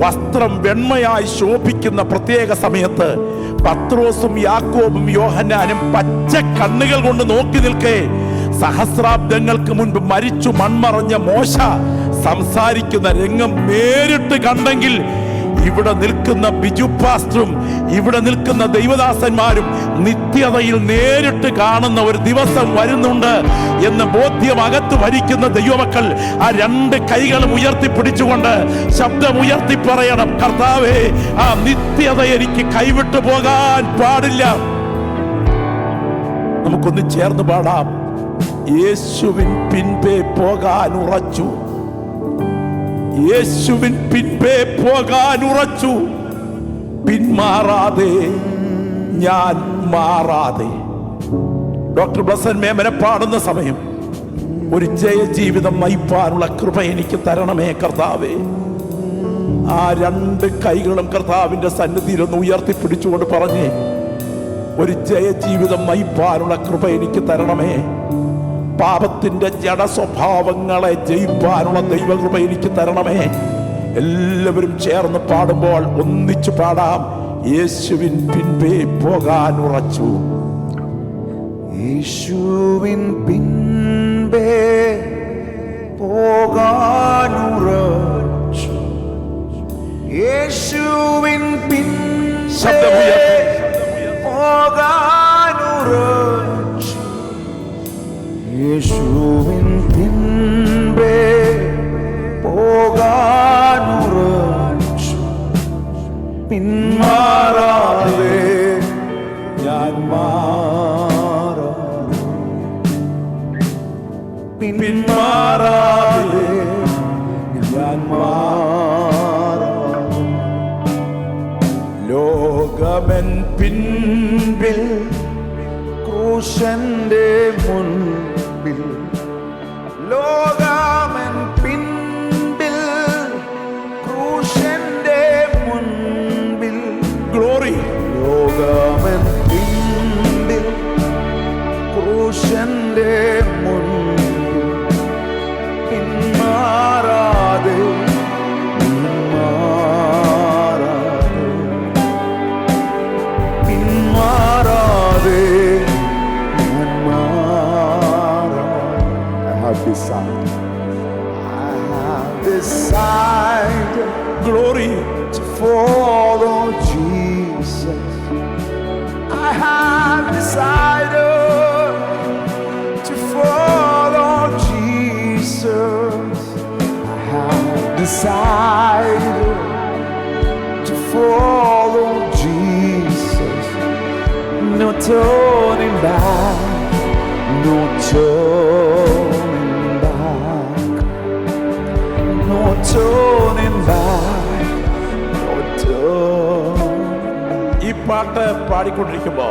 വസ്ത്രം വെണ്മയായി ശോഭിക്കുന്ന പ്രത്യേക സമയത്ത് പത്രോസും യാക്കോബും യോഹന്നാനും പച്ച കണ്ണുകൾ കൊണ്ട് നോക്കി നിൽക്കെ സഹസ്രാബ്ദങ്ങൾക്ക് മുൻപ് മരിച്ചു മൺമറഞ്ഞ മോശ സംസാരിക്കുന്ന രംഗം നേരിട്ട് കണ്ടെങ്കിൽ ഇവിടെ നിൽക്കുന്ന ബിജു പാസ്റ്ററും ഇവിടെ നിൽക്കുന്ന ദൈവദാസന്മാരും നിത്യതയിൽ നേരിട്ട് കാണുന്ന ഒരു ദിവസം വരുന്നുണ്ട് എന്ന ബോധ്യം അകത്ത് ഭരിക്കുന്ന ദൈവമക്കൾ ആ രണ്ട് കൈകളും ഉയർത്തിപ്പിടിച്ചുകൊണ്ട് ശബ്ദം ഉയർത്തി പറയണം, കർത്താവേ ആ നിത്യത എനിക്ക് കൈവിട്ടു പോകാൻ പാടില്ല. നമുക്കൊന്ന് ചേർന്ന് പാടാം. യേശുവിൻ പിൻപേ പോകാൻ ഉറച്ചു, യേശുവിൻ പിൻപേ പോകാൻ ഉറച്ചു, പിന്മാറാതെ ഞാൻ മാറാതെ. ഡോക്ടർ ബ്ലസൻ മേമനെ പാടുന്ന സമയം, ഒരു ജയ ജീവിതം നയിപ്പാനുള്ള കൃപ എനിക്ക് തരണമേ കർത്താവേ. ആ രണ്ട് കൈകളും കർത്താവിന്റെ സന്നിധിയിലൊന്ന് ഉയർത്തിപ്പിടിച്ചുകൊണ്ട് പറഞ്ഞേ, ഒരു ജയ ജീവിതം നയിപ്പാനുള്ള കൃപ എനിക്ക് തരണമേ. പാപത്തിന്റെ ജഡ സ്വഭാവങ്ങളെ ജയിപ്പാനുള്ള ദൈവകൃപ എനിക്ക് തരണമേ. എല്ലാവരും ചേർന്ന് പാടുമ്പോൾ ഒന്നിച്ചു പാടാം. യേശുവിൻ പിൻപേ പോകാൻ ഉറച്ചു, യേശുവിൻ പിൻപേ പോകാൻ ഉറച്ചു, യേശുവിൻ പിൻപേ പോകാൻ ഉറച്ചു, യേശുവിൻ പിൻപേ പോകാൻ ഉറച്ചു, പിന്മാറാതെ ഞാൻ മാറാതെ, പിന്മാറാതെ ഞാൻ മാറാതെ. ലോകമെൻ പിൻപിൽ ക്രൂശന്റെ മുൻപിൽ, ലോകമെൻ പിൻപിൽ ക്രൂശന്റെ മുൻപിൽ, ഗ്ലോറി. ലോകമെൻ പിൻപിൽ ക്രൂശന്റെ മുൻപിൽ, പിന്മാറാതെ പിന്മാറാതെ glory
to follow Jesus. I have decided to follow Jesus. I have decided to follow Jesus. No turning back, no turning back, no turning back, no turning.
ഈ പാട്ട് പാടിക്കൊണ്ടിരിക്കുമ്പോ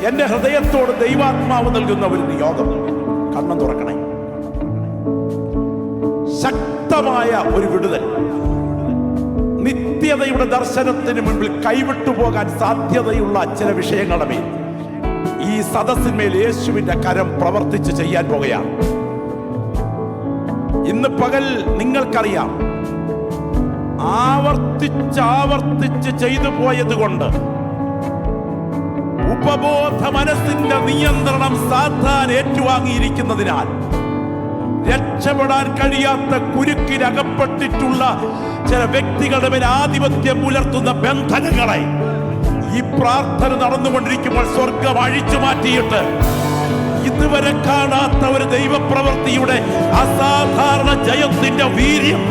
എന്റെ ഹൃദയത്തോട് ദൈവാത്മാവ് നൽകുന്ന ഒരു നിയോഗം. കണ്ണം തുറക്കണേ. ശക്തമായ ഒരു വിടുതൽ. നിത്യതയുടെ ദർശനത്തിന് മുൻപിൽ കൈവിട്ടു പോകാൻ സാധ്യതയുള്ള ചില വിഷയങ്ങളുടെ മേൽ ഈ സദസ്സിന്മേൽ യേശുവിന്റെ കരം പ്രവർത്തിച്ച് ചെയ്യാൻ പോകുകയാണ്. ഇന്ന് പകൽ നിങ്ങൾക്കറിയാം, ആവർത്തിച്ച് ചെയ്തു പോയത് കൊണ്ട് ഉപബോധ മനസ്സിന്റെ നിയന്ത്രണം സാത്താൻ ഏറ്റുവാങ്ങിയിരിക്കുന്നതിനാൽ രക്ഷപ്പെടാൻ കഴിയാത്ത കുരുക്കിലകപ്പെട്ടിട്ടുള്ള ചില വ്യക്തികളുടെ മേൽ ആധിപത്യം പുലർത്തുന്ന ബന്ധനങ്ങളെ ഈ പ്രാർത്ഥന നടന്നുകൊണ്ടിരിക്കുമ്പോൾ സ്വർഗം അഴിച്ചു മാറ്റിയിട്ട് ഇതുവരെ കാണാത്ത ഒരു ദൈവപ്രവൃത്തിയുടെ അസാധാരണ ജയത്തിന്റെ വീര്യം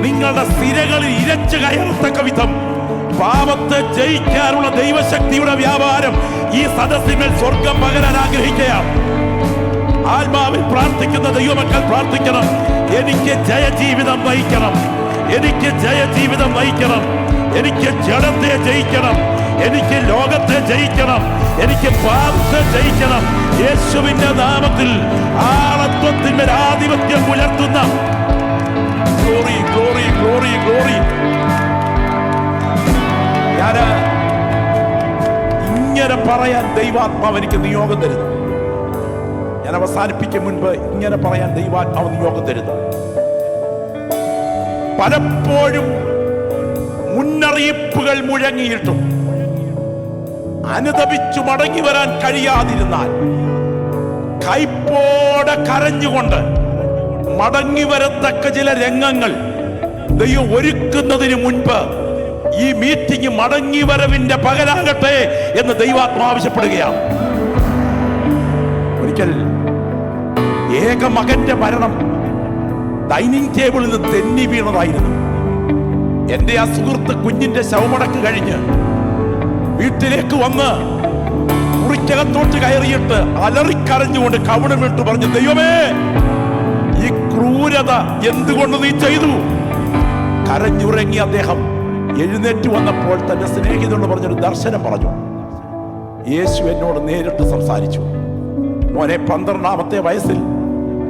നിങ്ങളുടെ സിരകളിൽ ഇരച്ചു കയറത്തക്ക വിധം പാപത്തെ ജയിക്കാനുള്ള ദൈവശക്തിയുടെ വ്യാപാരം ഈ സദസ്സിന്മേൽ സ്വർഗം പകരാൻ ആഗ്രഹിക്കുകയാണ്. ആത്മാവിൽ പ്രാർത്ഥിക്കുന്ന ദൈവമക്കൾ പ്രാർത്ഥിക്കണം. എനിക്ക് ജയജീവിതം നയിക്കണം, എനിക്ക് ജയജീവിതം നയിക്കണം, എനിക്ക് ജഡത്തെ ജയിക്കണം, എനിക്ക് ലോകത്തെ ജയിക്കണം, എനിക്ക് പാപത്തെ ജയിക്കണം. യേശുവിന്റെ നാമത്തിൽ ആളത്വത്തിന്റെ ആധിപത്യം പുലർത്തുന്ന ഗ്ലോറി ഗ്ലോറി ഗ്ലോറി ഗ്ലോറി. ഞാന് ഇങ്ങനെ പറയാൻ ദൈവാത്മാവ് എനിക്ക് നിയോഗം തരുന്നു. ഞാൻ അവസാനിപ്പിക്കും മുൻപ് ഇങ്ങനെ പറയാൻ ദൈവാത്മാവ് നിയോഗം തരുന്നു. പലപ്പോഴും മുന്നറിയിപ്പുകൾ മുഴങ്ങിയിട്ടും അനുതപിച്ചു മടങ്ങി വരാൻ കഴിയാതിരുന്നാൽ കൈപ്പോടെ കരഞ്ഞുകൊണ്ട് മടങ്ങി വരത്തക്ക ചില രംഗങ്ങൾ ദൈവം ഒരുക്കുന്നതിന് മുൻപ് ഈ മീറ്റിംഗ് മടങ്ങി വരവിന്റെ പകലാകട്ടെ എന്ന് ദൈവാത്മാവ് ആവശ്യപ്പെടുകയാണ്. ഒരിക്കൽ ഏക മകന്റെ മരണം ഡൈനിങ് ടേബിളിൽ നിന്ന് തെന്നി വീണതായിരുന്നു. എന്റെ ആ സുഹൃത്ത് കുഞ്ഞിന്റെ ശവമടക്ക് കഴിഞ്ഞ് വീട്ടിലേക്ക് വന്ന് മുറിക്കകത്തോട്ട് കയറിയിട്ട് അലറിക്കരഞ്ഞുകൊണ്ട് കവിണം വിട്ടു പറഞ്ഞു, ദൈവമേ, ഈ ക്രൂരത എന്തുകൊണ്ട് നീ ചെയ്തു? കരഞ്ഞുറങ്ങി അദ്ദേഹം എഴുന്നേറ്റ് വന്നപ്പോൾ തന്റെ സ്നേഹിതനോട് പറഞ്ഞൊരു ദർശനം പറഞ്ഞു. യേശു എന്നോട് നേരിട്ട് സംസാരിച്ചു. മോനെ, 12ാമത്തെ വയസ്സിൽ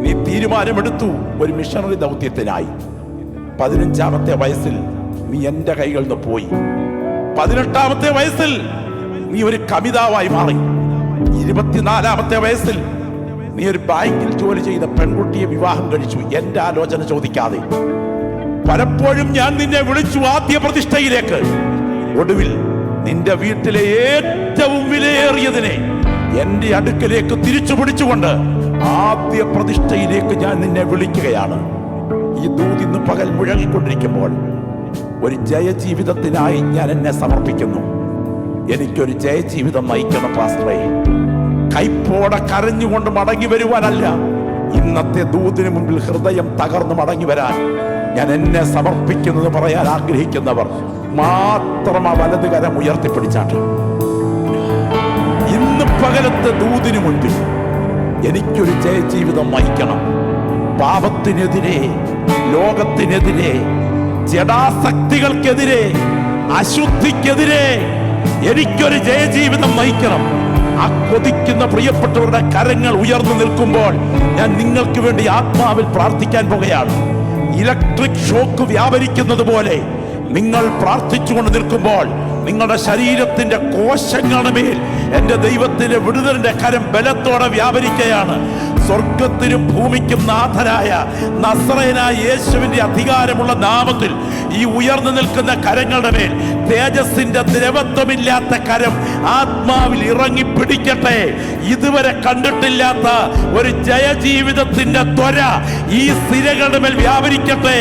നീ തീരുമാനമെടുത്തു ഒരു മിഷണറി ദൗത്യത്തിനായി. 15ാമത്തെ വയസ്സിൽ നീ എന്റെ കൈകളിൽ നിന്ന് പോയി. 18ാമത്തെ വയസ്സിൽ നീ ഒരു കവിതാവായി മാറി. 24ാമത്തെ വയസ്സിൽ നീ ഒരു ബാങ്കിൽ ജോലി ചെയ്ത പെൺകുട്ടിയെ വിവാഹം കഴിച്ചു, എന്റെ ആലോചന ചോദിക്കാതെ. പലപ്പോഴും ഞാൻ നിന്നെ വിളിച്ചു ആദ്യ പ്രതിഷ്ഠയിലേക്ക്. ഒടുവിൽ നിന്റെ വീട്ടിലെ ഏറ്റവും വിലയേറിയതിനെ എന്റെ അടുക്കലേക്ക് തിരിച്ചു പിടിച്ചുകൊണ്ട് ആദ്യ പ്രതിഷ്ഠയിലേക്ക് ഞാൻ നിന്നെ വിളിക്കുകയാണ്. ഈ ദൂത് ഇന്ന് പകൽ മുഴങ്ങിക്കൊണ്ടിരിക്കുമ്പോൾ ഒരു ജയജീവിതത്തിനായി ഞാൻ എന്നെ സമർപ്പിക്കുന്നു. എനിക്കൊരു ജയജീവിതം നയിക്കണം പാസ്റ്ററേ. കൈപ്പോടെ കരഞ്ഞുകൊണ്ട് മടങ്ങി വരുവാനല്ല, ഇന്നത്തെ ദൂതിന് മുമ്പിൽ ഹൃദയം തകർന്ന് മടങ്ങി വരാൻ ഞാൻ എന്നെ സമർപ്പിക്കുന്നത് പറയാൻ ആഗ്രഹിക്കുന്നവർ മാത്രം ആ വലത് കരം ഉയർത്തിപ്പിടിച്ചാട്ടെ. ഇന്ന് പകലത്തെ ദൂതിന് മുൻപിൽ എനിക്കൊരു ജയജീവിതം നയിക്കണം. പാപത്തിനെതിരെ, ലോകത്തിനെതിരെ, ജഡാസക്തികൾക്കെതിരെ, അശുദ്ധിക്കെതിരെ എനിക്കൊരു ജയജീവിതം നയിക്കണം. ആ കൊതിക്കുന്ന പ്രിയപ്പെട്ടവരുടെ കരങ്ങൾ ഉയർന്നു നിൽക്കുമ്പോൾ ഞാൻ നിങ്ങൾക്ക് വേണ്ടി ആത്മാവിൽ പ്രാർത്ഥിക്കാൻ പോകുകയാണ്. ഇലക്ട്രിക് ഷോക്ക് വ്യാപരിക്കുന്നത് പോലെ നിങ്ങൾ പ്രാർത്ഥിച്ചുകൊണ്ട് നിൽക്കുമ്പോൾ നിങ്ങളുടെ ശരീരത്തിന്റെ കോശങ്ങളുടെ മേൽ എന്റെ ദൈവത്തിന്റെ വിടുതലിന്റെ കരം ബലത്തോടെ വ്യാപരിക്കുകയാണ്. സ്വർഗത്തിനും ഭൂമിക്കും നാഥനായ നസ്രയനായ യേശുവിന്റെ അധികാരമുള്ള നാമത്തിൽ ഈ ഉയർന്നു നിൽക്കുന്ന കരങ്ങളുടെ മേൽ തേജസ്സിന്റെ ദ്രവത്വമില്ലാത്ത കരം ആത്മാവിൽ ഇറങ്ങി പിടിക്കട്ടെ. ഇതുവരെ കണ്ടിട്ടില്ലാത്ത ഒരു ജയജീവിതത്തിന്റെ ത്വര ഈ സ്ഥിരകളുടെ മേൽ വ്യാപരിക്കട്ടെ.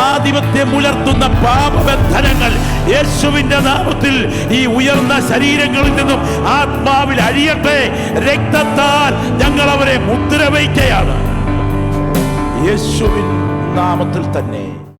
ആധിപത്യം പുലർത്തുന്ന പാപബന്ധനങ്ങൾ യേശുവിന്റെ നാമത്തിൽ ഈ ഉയർന്ന ശരീരങ്ങളിൽ നിന്നും ആത്മാവിൽ അഴിയട്ടെ. രക്തത്താൽ ഞങ്ങൾ അവരെ മുദ്ര വയ്ക്കുകയാണ് യേശുവിൻ നാമത്തിൽ തന്നെ.